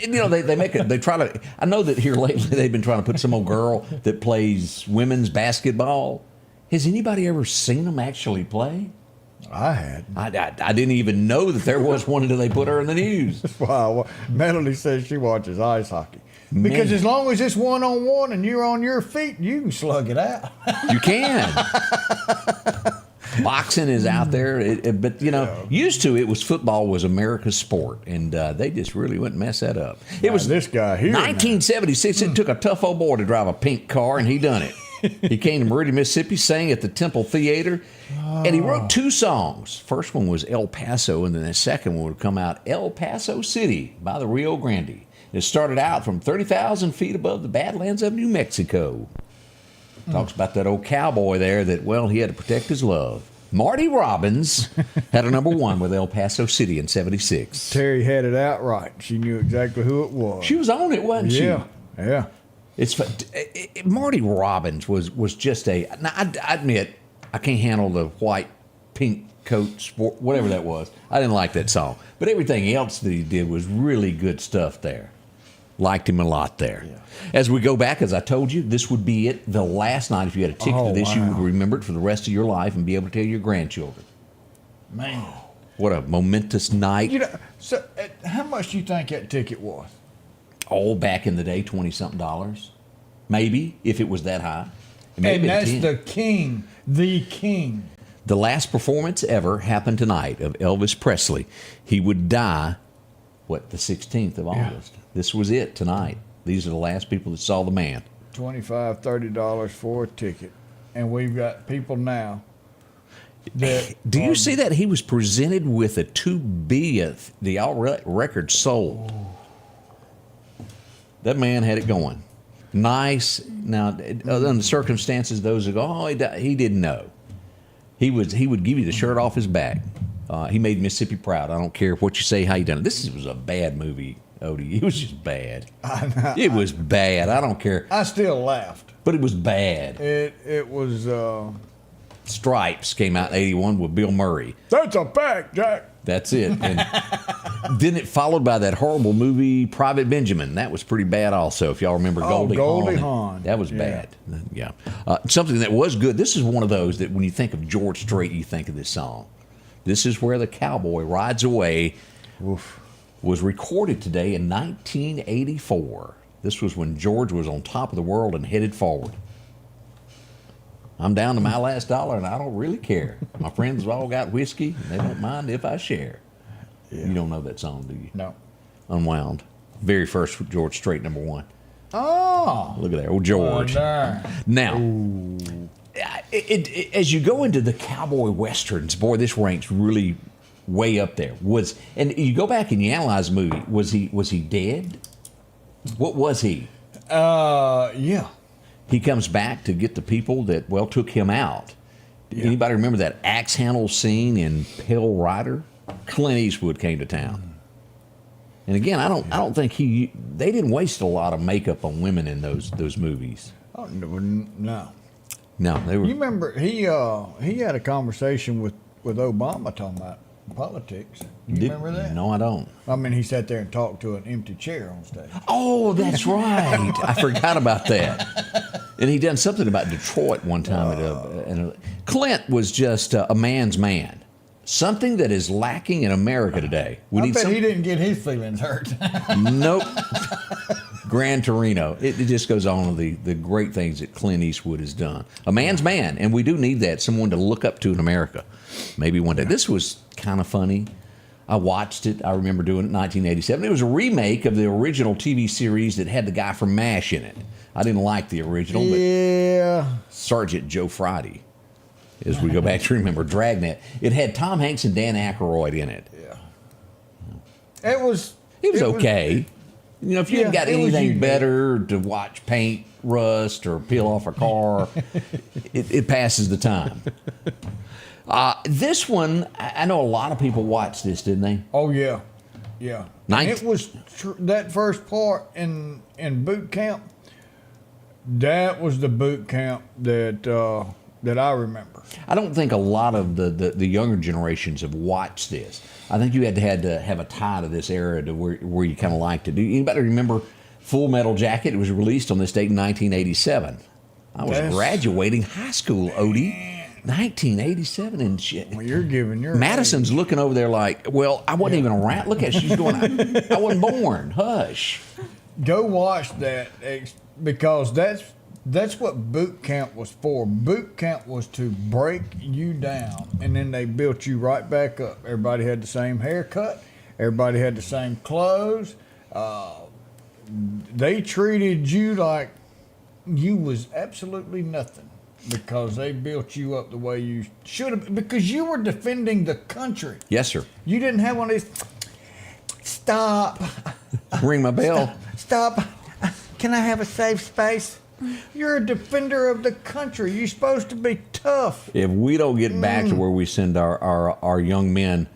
They try to. I know that here lately they've been trying to put some old girl that plays women's basketball. Has anybody ever seen them actually play? I had. I didn't even know that there was one until they put her in the news. Wow. Melody says she watches ice hockey. Because as long as it's one-on-one and you're on your feet, you can slug it out. You can. Boxing is out there, but used to it was football was America's sport, and they just really wouldn't mess that up. It was this guy here. 1976. It took a tough old boy to drive a pink car, and he done it. He came to Meridian, Mississippi, sang at the Temple Theater, and he wrote 2 songs. First one was El Paso, and then the second one would come out, El Paso City by the Rio Grande. It started out from 30,000 feet above the Badlands of New Mexico. Talks about that old cowboy there that, he had to protect his love. Marty Robbins had a number 1 with El Paso City in 76. Terry had it out right. She knew exactly who it was. She was on it, wasn't she? Yeah. It's Marty Robbins was just a. Now I admit I can't handle the white pink coat sport, whatever that was. I didn't like that song, but everything else that he did was really good stuff there. Liked him a lot there. Yeah. As we go back, as I told you, this would be it. The last night, if you had a ticket to this, you would remember it for the rest of your life and be able to tell your grandchildren. Man, what a momentous night! So how much do you think that ticket was? Back in the day, $20-something, maybe, if it was that high. And that's the king. The last performance ever happened tonight of Elvis Presley. He would die, the 16th of August. This was it tonight. These are the last people that saw the man. $25, $30 for a ticket. And we've got people now that... Do you see that? He was presented with a 2 billionth record sold. Oh. That man had it going. Nice. Now, other than the circumstances, those who go, he didn't know. He would give you the shirt off his back. He made Mississippi proud. I don't care what you say, how you done it. This was a bad movie, Odie. It was just bad. It was bad. I don't care. I still laughed. But it was bad. It was... Stripes came out in 81 with Bill Murray. That's a fact, Jack. That's it. And then it followed by that horrible movie, Private Benjamin. That was pretty bad also, if y'all remember Goldie Hawn. That was bad. Yeah. Something that was good. This is one of those that when you think of George Strait, you think of this song. This is Where the Cowboy Rides Away. Oof. Was recorded today in 1984. This was when George was on top of the world and headed forward. I'm down to my last dollar, and I don't really care. My friends have all got whiskey, and they don't mind if I share. Yeah. You don't know that song, do you? No. Unwound. Very first George Strait, number 1. Oh. Look at that. Oh, George. Now, as you go into the cowboy westerns, boy, this ranks really way up there. And you go back and you analyze the movie. Was he dead? What was he? Yeah. He comes back to get the people that, took him out. Yeah. Anybody remember that axe handle scene in Pale Rider? Clint Eastwood came to town. And again, I don't think they didn't waste a lot of makeup on women in those movies. Oh, no. No, they were. You remember he had a conversation with Obama talking about politics. You remember that? No, I don't. I mean, he sat there and talked to an empty chair on stage. Oh, that's right. I forgot about that. And he done something about Detroit one time. Clint was just a man's man. Something that is lacking in America today. I bet he didn't get his feelings hurt. Nope. Gran Torino. It just goes on with the great things that Clint Eastwood has done. A man's man, and we do need that, someone to look up to in America. maybe one day. This was kind of funny. I watched it. I remember doing it in 1987. It was a remake of the original TV series that had the guy from MASH in it. I didn't like the original, but Sergeant Joe Friday, as we go back to remember, Dragnet. It had Tom Hanks and Dan Aykroyd in it. Yeah. It was okay. You know, if you ain't got anything better to watch paint rust or peel off a car, it passes the time. This one, I know a lot of people watched this, didn't they? Oh, yeah. Yeah. And it was that first part in boot camp. That was the boot camp that I remember. I don't think a lot of the younger generations have watched this. I think you had to have a tie to this era to where you kind of liked to do. Anybody remember Full Metal Jacket? It was released on this date in 1987. I was graduating high school, Odie. 1987 and shit. Well, you're giving your Madison's age. looking over there like, well, I wasn't even around. Look at she's going, I wasn't born. Hush. Go watch that because that's what boot camp was for. Boot camp was to break you down, and then they built you right back up. Everybody had the same haircut. Everybody had the same clothes. They treated you like you was absolutely nothing. Because they built you up the way you should have, because you were defending the country. Yes, sir. You didn't have one of these, stop. Ring my bell. Stop. Can I have a safe space? You're a defender of the country. You're supposed to be tough. If we don't get back to where we send our young men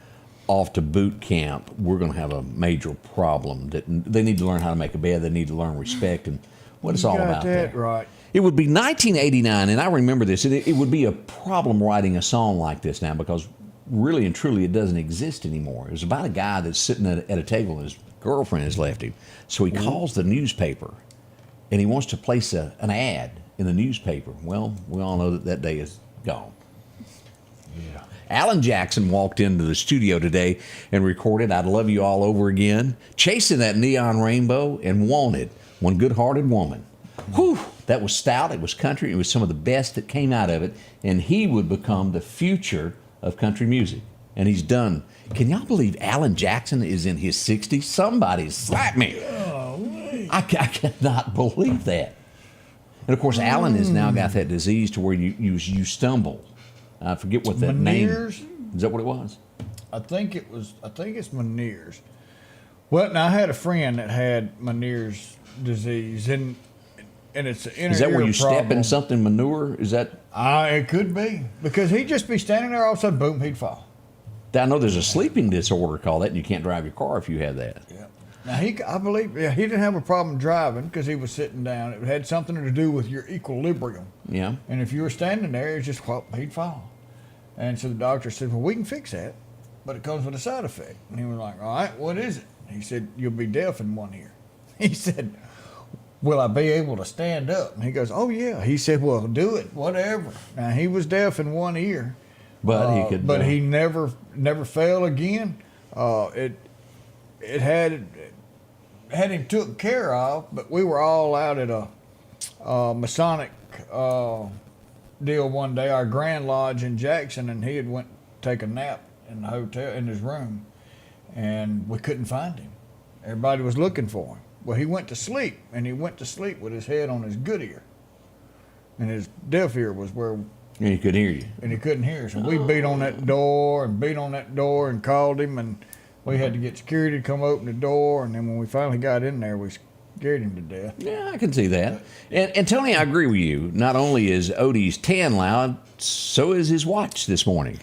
off to boot camp, we're going to have a major problem. That they need to learn how to make a bed. They need to learn respect and what it's all about. That right. It would be 1989, and I remember this. It would be a problem writing a song like this now because really and truly it doesn't exist anymore. It was about a guy that's sitting at a table and his girlfriend has left him. So he calls the newspaper, and he wants to place an ad in the newspaper. Well, we all know that day is gone. Yeah. Alan Jackson walked into the studio today and recorded I'd Love You All Over Again, Chasing That Neon Rainbow, and Wanted, One Good-Hearted Woman. Whew, that was stout, it was country, it was some of the best that came out of it, and he would become the future of country music. And he's done. Can y'all believe Alan Jackson is in his 60s? Somebody slap me. I cannot believe that. And of course, Alan has now got that disease to where you stumble. I forget what that Meniere's? name is. That what it was? I think it's Meniere's. Well, now I had a friend that had Meniere's disease, and it's an inner Is that where ear you problem. step in something manure? Is that? It could be, because he'd just be standing there, all of a sudden, boom, he'd fall. I know there's a sleeping disorder called that, and you can't drive your car if you have that. Yeah. Now I believe he didn't have a problem driving because he was sitting down. It had something to do with your equilibrium. Yeah. And if you were standing there, it's just he'd fall. And so the doctor said, "Well, we can fix that, but it comes with a side effect." And he was like, "All right, what is it?" He said, "You'll be deaf in one ear." He said, "Will I be able to stand up?" And he goes, "Oh yeah." He said, "Well, do it, whatever." Now he was deaf in one ear, but he could. But he never fell again. It had him took care of, but we were all out at a Masonic deal one day, our Grand Lodge in Jackson, and he had went to take a nap in the hotel in his room, and we couldn't find him. Everybody was looking for him. Well, he went to sleep, and he went to sleep with his head on his good ear, and his deaf ear was where. And he could hear you. And he couldn't hear us. And we beat on that door and called him, and we had to get security to come open the door. And then when we finally got in there, we scared him to death. Yeah, I can see that. And Tony, I agree with you. Not only is Odie's tan loud, so is his watch this morning.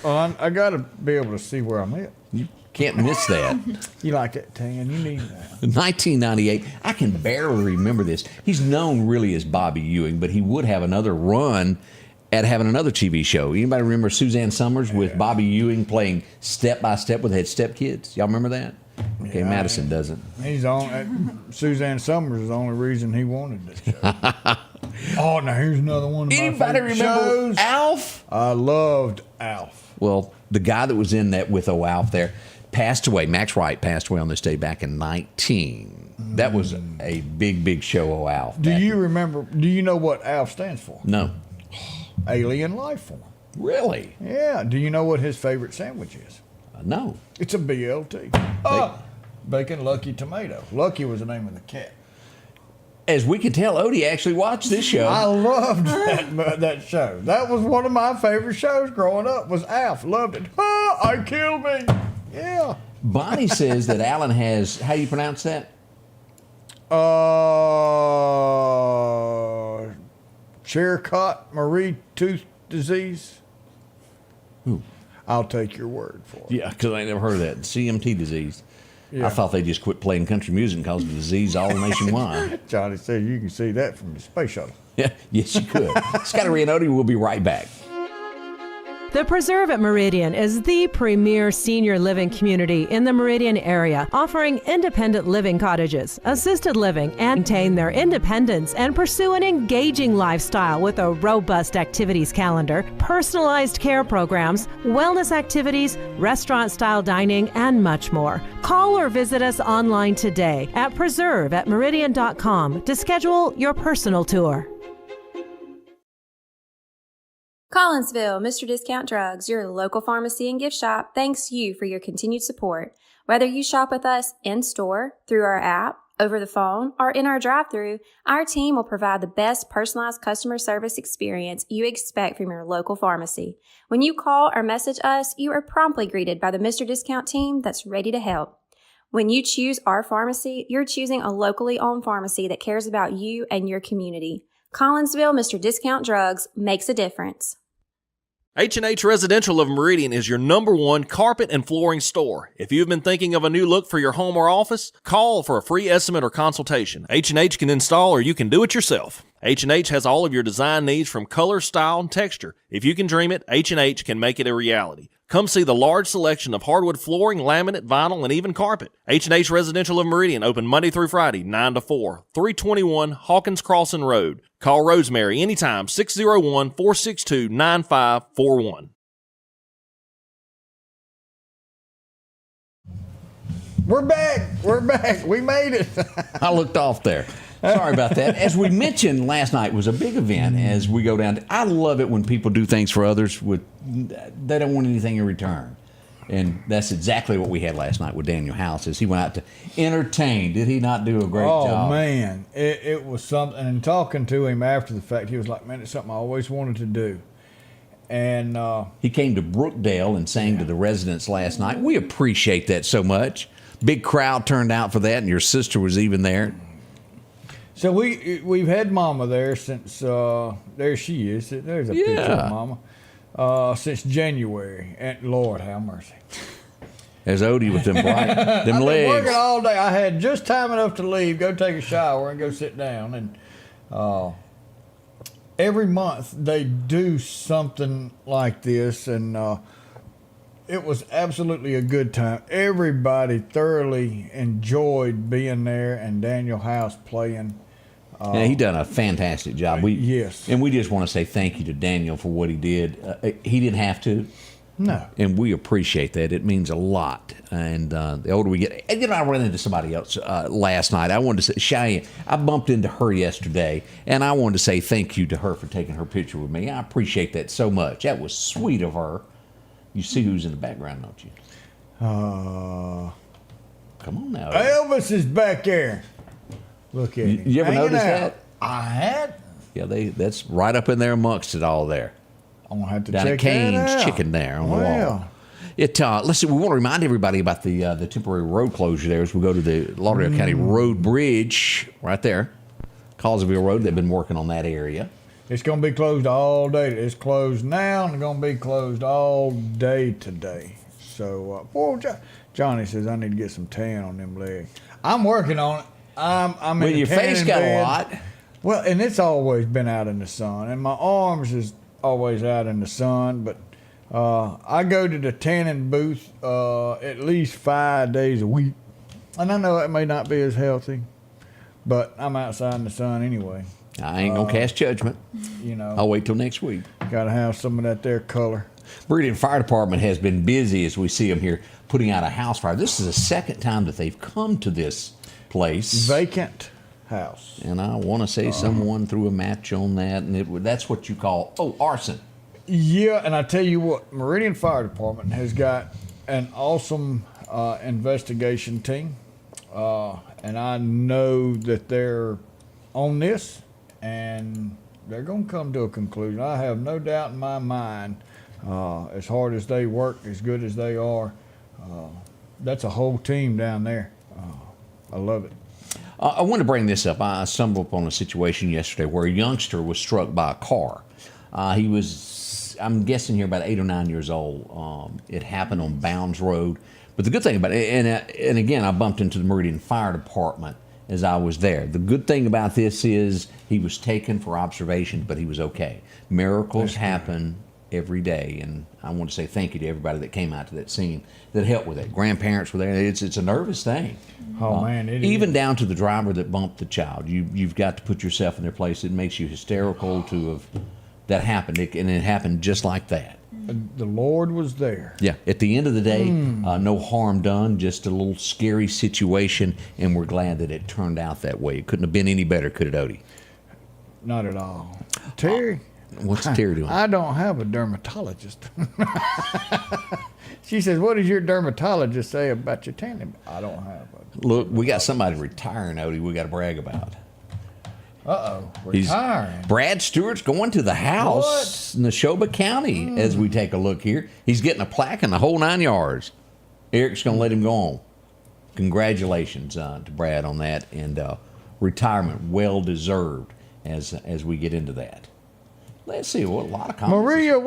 Well, I got to be able to see where I'm at. You can't miss that. You like that tan? You need that. 1998. I can barely remember this. He's known really as Bobby Ewing, but he would have another run at having another TV show. Anybody remember Suzanne Summers with Bobby Ewing playing Step by Step with Head Step Kids? Y'all remember that? Okay, yeah, Madison doesn't. He's on. Suzanne Summers is the only reason he wanted this show. Oh, now here's another one of my Anybody favorite remember shows. Alf? I loved Alf. Well, the guy that was in that with Alf there passed away. Max Wright passed away on this day back in 19. That was a big show, Alf. Do you remember? Do you know what Alf stands for? No. Alien life form. Really? Yeah. Do you know what his favorite sandwich is? No. It's a BLT. Bacon Lucky Tomato. Lucky was the name of the cat. As we can tell, Odie actually watched this show. I loved that show. That was one of my favorite shows growing up. Was Alf. Loved it. I killed me. Yeah. Bonnie says that Alan has, how do you pronounce that? Charcot-Marie tooth disease. Ooh. I'll take your word for it. Yeah, because I ain't never heard of that. CMT disease. Yeah. I thought they just quit playing country music and caused a disease all nationwide. Johnny said you can see that from the space shuttle. Yeah, yes, you could. Scotty Ray and Odie will be right back. The Preserve at Meridian is the premier senior living community in the Meridian area, offering independent living cottages, assisted living, and maintain their independence and pursue an engaging lifestyle with a robust activities calendar, personalized care programs, wellness activities, restaurant-style dining, and much more. Call or visit us online today at preserveatmeridian.com to schedule your personal tour. Collinsville, Mr. Discount Drugs, your local pharmacy and gift shop, thanks you for your continued support. Whether you shop with us in-store, through our app, over the phone, or in our drive-thru, our team will provide the best personalized customer service experience you expect from your local pharmacy. When you call or message us, you are promptly greeted by the Mr. Discount team that's ready to help. When you choose our pharmacy, you're choosing a locally owned pharmacy that cares about you and your community. Collinsville, Mr. Discount Drugs makes a difference. H&H Residential of Meridian is your #1 carpet and flooring store. If you've been thinking of a new look for your home or office, call for a free estimate or consultation. H&H can install or you can do it yourself. H&H has all of your design needs from color, style, and texture. If you can dream it, H&H can make it a reality. Come see the large selection of hardwood flooring, laminate, vinyl, and even carpet. H&H Residential of Meridian, open Monday through Friday, 9 to 4, 321 Hawkins Crossing Road. Call Rosemary anytime, 601-462-9541. We're back. We made it. I looked off there. Sorry about that. As we mentioned, last night was a big event as we go down. I love it when people do things for others they don't want anything in return. And that's exactly what we had last night with Daniel House as he went out to entertain. Did he not do a great job? Oh, man. It was something. And talking to him after the fact, he was like, man, it's something I always wanted to do. And he came to Brookdale and sang to the residents last night. We appreciate that so much. Big crowd turned out for that, and your sister was even there. So we've had Mama there since there she is. There's a picture of Mama since January. And Lord have mercy. As Odie with them bright them I've legs. been working all day. I had just time enough to leave, go take a shower, and go sit down. And every month they do something like this, and it was absolutely a good time. Everybody thoroughly enjoyed being there, and Daniel House playing. Yeah, he done a fantastic job. Yes. And we just want to say thank you to Daniel for what he did. He didn't have to. No. And we appreciate that. It means a lot. And the older we get, and I ran into somebody else last night. I wanted to say, Cheyenne, I bumped into her yesterday, and I wanted to say thank you to her for taking her picture with me. I appreciate that so much. That was sweet of her. You see who's in the background, don't you? Come on now. Elvis is back there. Look at him. You ever hanging noticed out. that? I had. Yeah, that's right up in there amongst it all there. I'm gonna have to down check at Cane's that out. Chicken there on the wall. Listen, we want to remind everybody about the temporary road closure there as we go to the Lauderdale County Road Bridge right there, Causeville Road. They've been working on that area. It's gonna be closed all day. It's closed now, and it's gonna be closed all day today. So, Johnny says I need to get some tan on them legs. I'm working on it. I'm Well, in your the face tanning got bed. a lot. Well, and it's always been out in the sun, and my arms is always out in the sun. But I go to the tanning booth at least 5 days a week, and I know it may not be as healthy, but I'm outside in the sun anyway. I ain't gonna cast judgment. You know, I'll wait till next week. Got to have some of that there color. Meridian Fire Department has been busy as we see them here putting out a house fire. This is the second time that they've come to this place. Vacant house. And I want to say someone threw a match on that, and that's what you call arson. Yeah, and I tell you what, Meridian Fire Department has got an awesome investigation team, and I know that they're on this, and they're going to come to a conclusion. I have no doubt in my mind, as hard as they work, as good as they are, that's a whole team down there. I love it. I want to bring this up. I stumbled upon a situation yesterday where a youngster was struck by a car. He was, I'm guessing here, about 8 or 9 years old. It happened on Bounds Road. But the good thing about it, and again, I bumped into the Meridian Fire Department as I was there. The good thing about this is he was taken for observation, but he was okay. Miracles happen every day, and I want to say thank you to everybody that came out to that scene that helped with it. Grandparents were there. It's a nervous thing. Oh man, it even is. down to the driver that bumped the child. You've got to put yourself in their place. It makes you hysterical to have that happened, and it happened just like that. The Lord was there. Yeah. At the end of the day, no harm done. Just a little scary situation, and we're glad that it turned out that way. It couldn't have been any better, could it, Odie? Not at all. Terry. What's Terry doing? I don't have a dermatologist. She says, "What does your dermatologist say about your tanning?" I don't have a. Look, we got somebody retiring, Odie. We got to brag about. Retiring. Brad Stewart's going to the House in Neshoba County as we take a look here. He's getting a plaque and the whole 9 yards. Eric's going to let him go on. Congratulations to Brad on that, and retirement well deserved as we get into that. Let's see, what a lot of comments. Maria,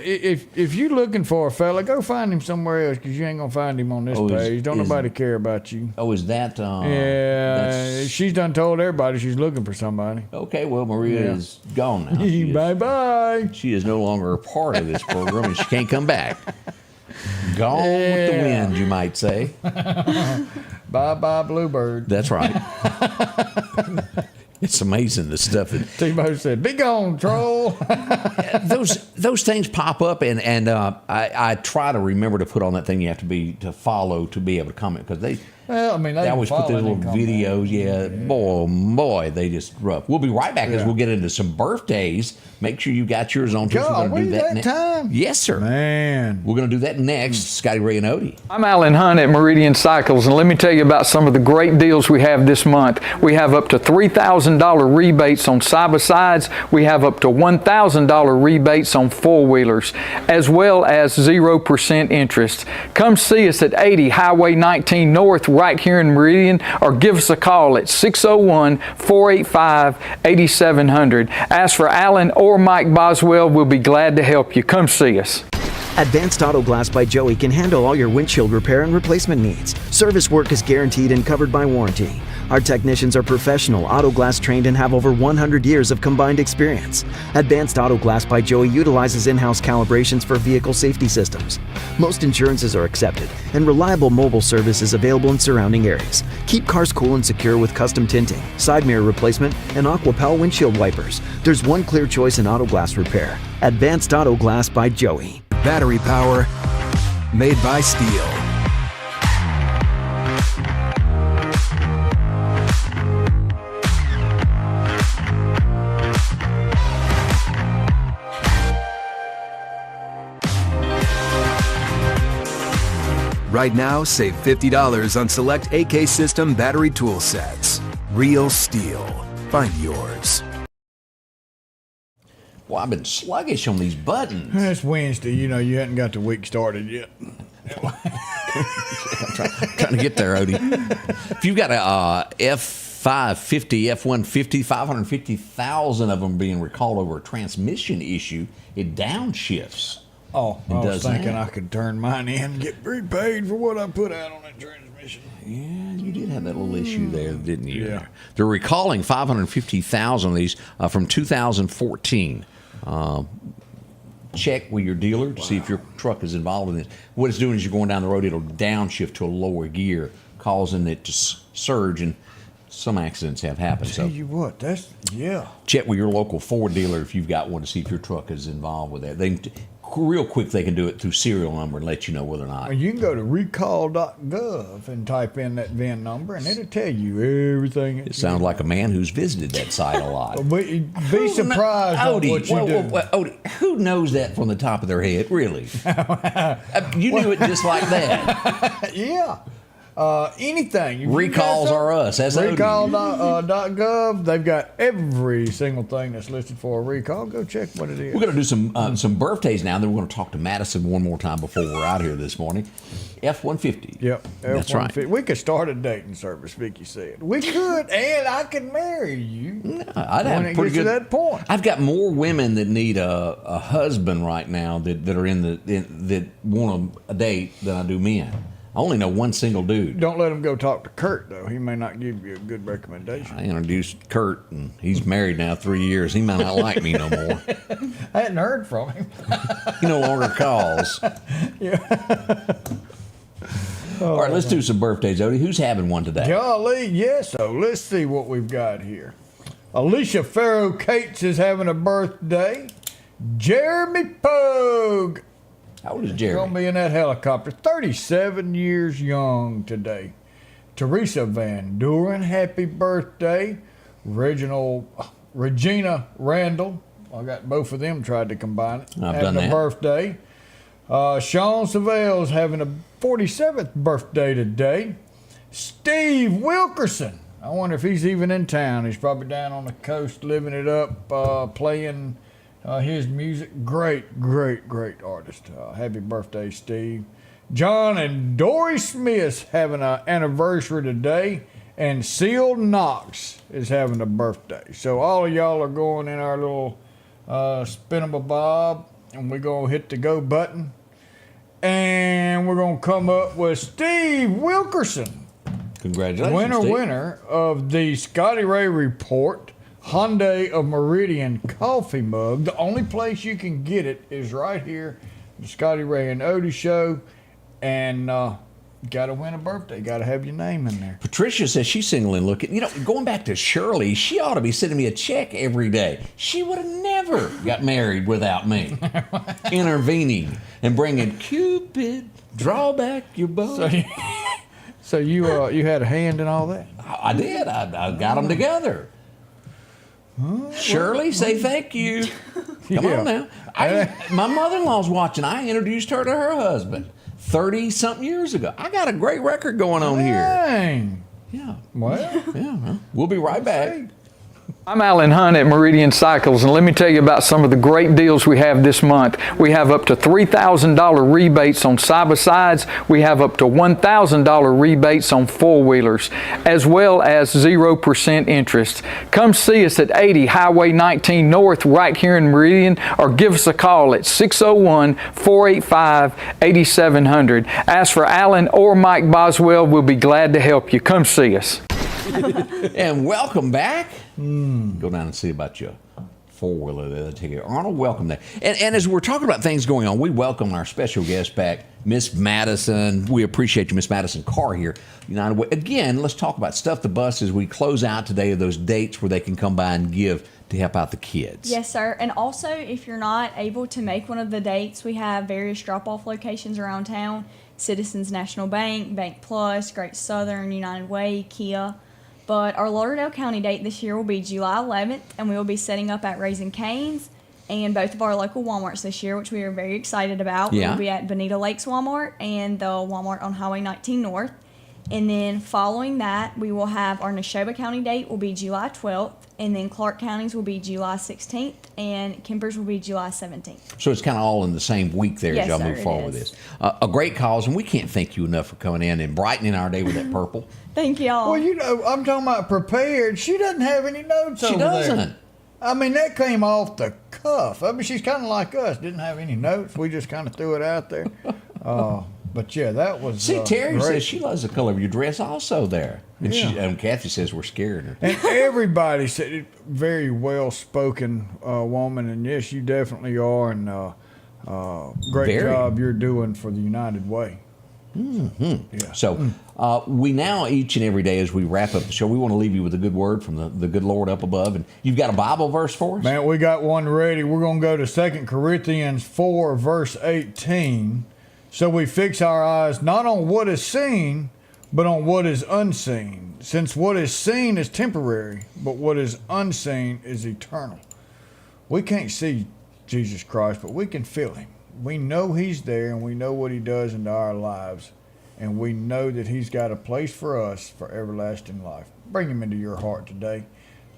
if you're looking for a fella, go find him somewhere else, because you ain't going to find him on this page. Don't nobody care about you. Oh, is that? Yeah, she's done told everybody she's looking for somebody. Okay, well, Maria is gone now. Bye-bye. She is no longer a part of this program, and she can't come back. Gone with the wind, you might say. Bye-bye, Bluebird. That's right. It's amazing the stuff that T-Bo said, "Be gone, troll." those things pop up, and I try to remember to put on that thing you have to follow to be able to comment, because they always put these little videos. Yeah, boy, they just rough. We'll be right back as we'll get into some birthdays. Make sure you got yours on. God, we that time? Yes, sir. Man, we're going to do that next. Scotty Ray and Odie. I'm Alan Hunt at Meridian Cycles, and let me tell you about some of the great deals we have this month. We have up to $3,000 rebates on side-by-sides. We have up to $1,000 rebates on four-wheelers, as well as 0% interest. Come see us at 80 Highway 19 North right here in Meridian, or give us a call at 601-485-8700. Ask for Alan or Mike Boswell. We'll be glad to help you. Come see us. Advanced Auto Glass by Joey can handle all your windshield repair and replacement needs. Service work is guaranteed and covered by warranty. Our technicians are professional, auto glass trained, and have over 100 years of combined experience. Advanced Auto Glass by Joey utilizes in-house calibrations for vehicle safety systems. Most insurances are accepted, and reliable mobile service is available in surrounding areas. Keep cars cool and secure with custom tinting, side mirror replacement, and AquaPel windshield wipers. There's one clear choice in auto glass repair. Advanced Auto Glass by Joey. Battery power made by steel. Right now, save $50 on select AK System battery tool sets. Real steel. Find yours. Well, I've been sluggish on these buttons. It's Wednesday. You know, you hadn't got the week started yet. I'm trying to get there, Odie. If you've got a F550, F150, 550,000 of them being recalled over a transmission issue, it downshifts. Oh, I was thinking that. I could turn mine in and get prepaid for what I put out on that transmission. Yeah, you did have that little issue there, didn't you? Yeah. They're recalling 550,000 of these from 2014. Check with your dealer to see if your truck is involved in this. What it's doing is you're going down the road, it'll downshift to a lower gear, causing it to surge, and some accidents have happened. Tell you what, that's, yeah. Check with your local Ford dealer if you've got one to see if your truck is involved with that. They real quick, they can do it through serial number and let you know whether or not. Well, you can go to recall.gov and type in that VIN number, and it'll tell you everything. It sounds like a man who's visited that site a lot. Be surprised on Odie, what you do. Odie, who knows that from the top of their head, really? You knew it just like that. Yeah. Anything. Recalls are us. That's Recall.gov. They've got every single thing that's listed for a recall. Go check what it is. We're going to do some birthdays now. Then we're going to talk to Madison one more time before we're out here this morning. F-150. Yep. That's F-150. right. We could start a dating service, Vicky said. We could, and I could marry you. No, I'd have when it pretty gets good. to that point. I've got more women that need a husband right now that are that want a date than I do men. I only know one single dude. Don't let him go talk to Kurt, though. He may not give you a good recommendation. I introduced Kurt, and he's married now 3 years. He might not like me no more. I hadn't heard from him. He no longer calls. Yeah. All right, let's do some birthdays, Odie. Who's having one today? Golly, yes. So let's see what we've got here. Alicia Farrow Cates is having a birthday. Jeremy Pogue. How old is Jeremy? Gonna be in that helicopter. 37 years young today. Teresa Van Duren, happy birthday. Regina Randall. I got both of them tried to combine it. I've having done a that. birthday. Sean Savell's having a 47th birthday today. Steve Wilkerson. I wonder if he's even in town. He's probably down on the coast living it up, playing his music. Great artist. Happy birthday, Steve. John and Dory Smith's having an anniversary today, and Seal Knox is having a birthday. So all of y'all are going in our little spinnable bob, and we're going to hit the go button, and we're going to come up with Steve Wilkerson. Congratulations, Steve. Winner of the Scotty Ray Report Hyundai of Meridian coffee mug. The only place you can get it is right here, the Scotty Ray and Odie show. And got to win a birthday. Got to have your name in there. Patricia says she's single and looking. You know, going back to Shirley, she ought to be sending me a check every day. She would have never got married without me intervening and bringing Cupid, draw back your bow. So you had a hand in all that? I did. I got them together. Shirley, say thank you. Come on now. My mother-in-law's watching. I introduced her to her husband 30-something years ago. I got a great record going on here. Dang. Yeah. Well. Yeah. Well, we'll be right back. I'm Alan Hunt at Meridian Cycles, and let me tell you about some of the great deals we have this month. We have up to $3,000 rebates on side-by-sides. We have up to $1,000 rebates on four-wheelers, as well as 0% interest. Come see us at 80 Highway 19 North right here in Meridian, or give us a call at 601-485-8700. Ask for Alan or Mike Boswell. We'll be glad to help you. Come see us. And welcome back. Go down and see about your four-wheeler there. Take care. Arnold, welcome there. And as we're talking about things going on, we welcome our special guest back, Miss Madison. We appreciate you, Miss Madison Carr here. United Way. Again, let's talk about Stuff the Bus as we close out today of those dates where they can come by and give to help out the kids. Yes, sir. And also, if you're not able to make one of the dates, we have various drop-off locations around town. Citizens National Bank, Bank Plus, Great Southern, United Way, Kia. But our Lauderdale County date this year will be July 11th, and we will be setting up at Raising Cane's and both of our local Walmarts this year, which we are very excited about. Yeah. We'll be at Bonita Lakes Walmart and the Walmart on Highway 19 North. And then following that, we will have our Neshoba County date will be July 12th, and then Clark County's will be July 16th, and Kemper's will be July 17th. So it's kind of all in the same week there as Yes, y'all sir, move it forward with is. this. A great cause, and we can't thank you enough for coming in and brightening our day with that purple. Thank y'all. Well, you know, I'm talking about prepared. She doesn't have any notes She over there. doesn't. I mean, that came off the cuff. I mean, she's kind of like us. Didn't have any notes. We just kind of threw it out there. But yeah, that was See, Terry great. says she loves the color of your dress also there. And Yeah. and Kathy says we're scaring her. And everybody said it, very well-spoken woman, and yes, you definitely are, and great Very. job you're doing for the United Way. Yeah. So we now, each and every day as we wrap up the show, we want to leave you with a good word from the good Lord up above. And you've got a Bible verse for us? Man, we got one ready. We're going to go to 2 Corinthians 4, verse 18. So we fix our eyes not on what is seen, but on what is unseen. Since what is seen is temporary, but what is unseen is eternal. We can't see Jesus Christ, but we can feel him. We know he's there, and we know what he does into our lives, and we know that he's got a place for us for everlasting life. Bring him into your heart today.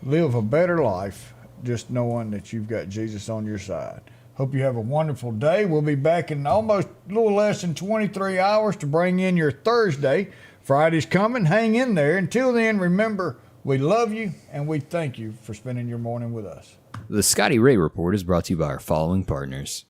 Live a better life, just knowing that you've got Jesus on your side. Hope you have a wonderful day. We'll be back in almost a little less than 23 hours to bring in your Thursday. Friday's coming. Hang in there. Until then, remember, we love you, and we thank you for spending your morning with us. The Scotty Ray Report is brought to you by our following partners.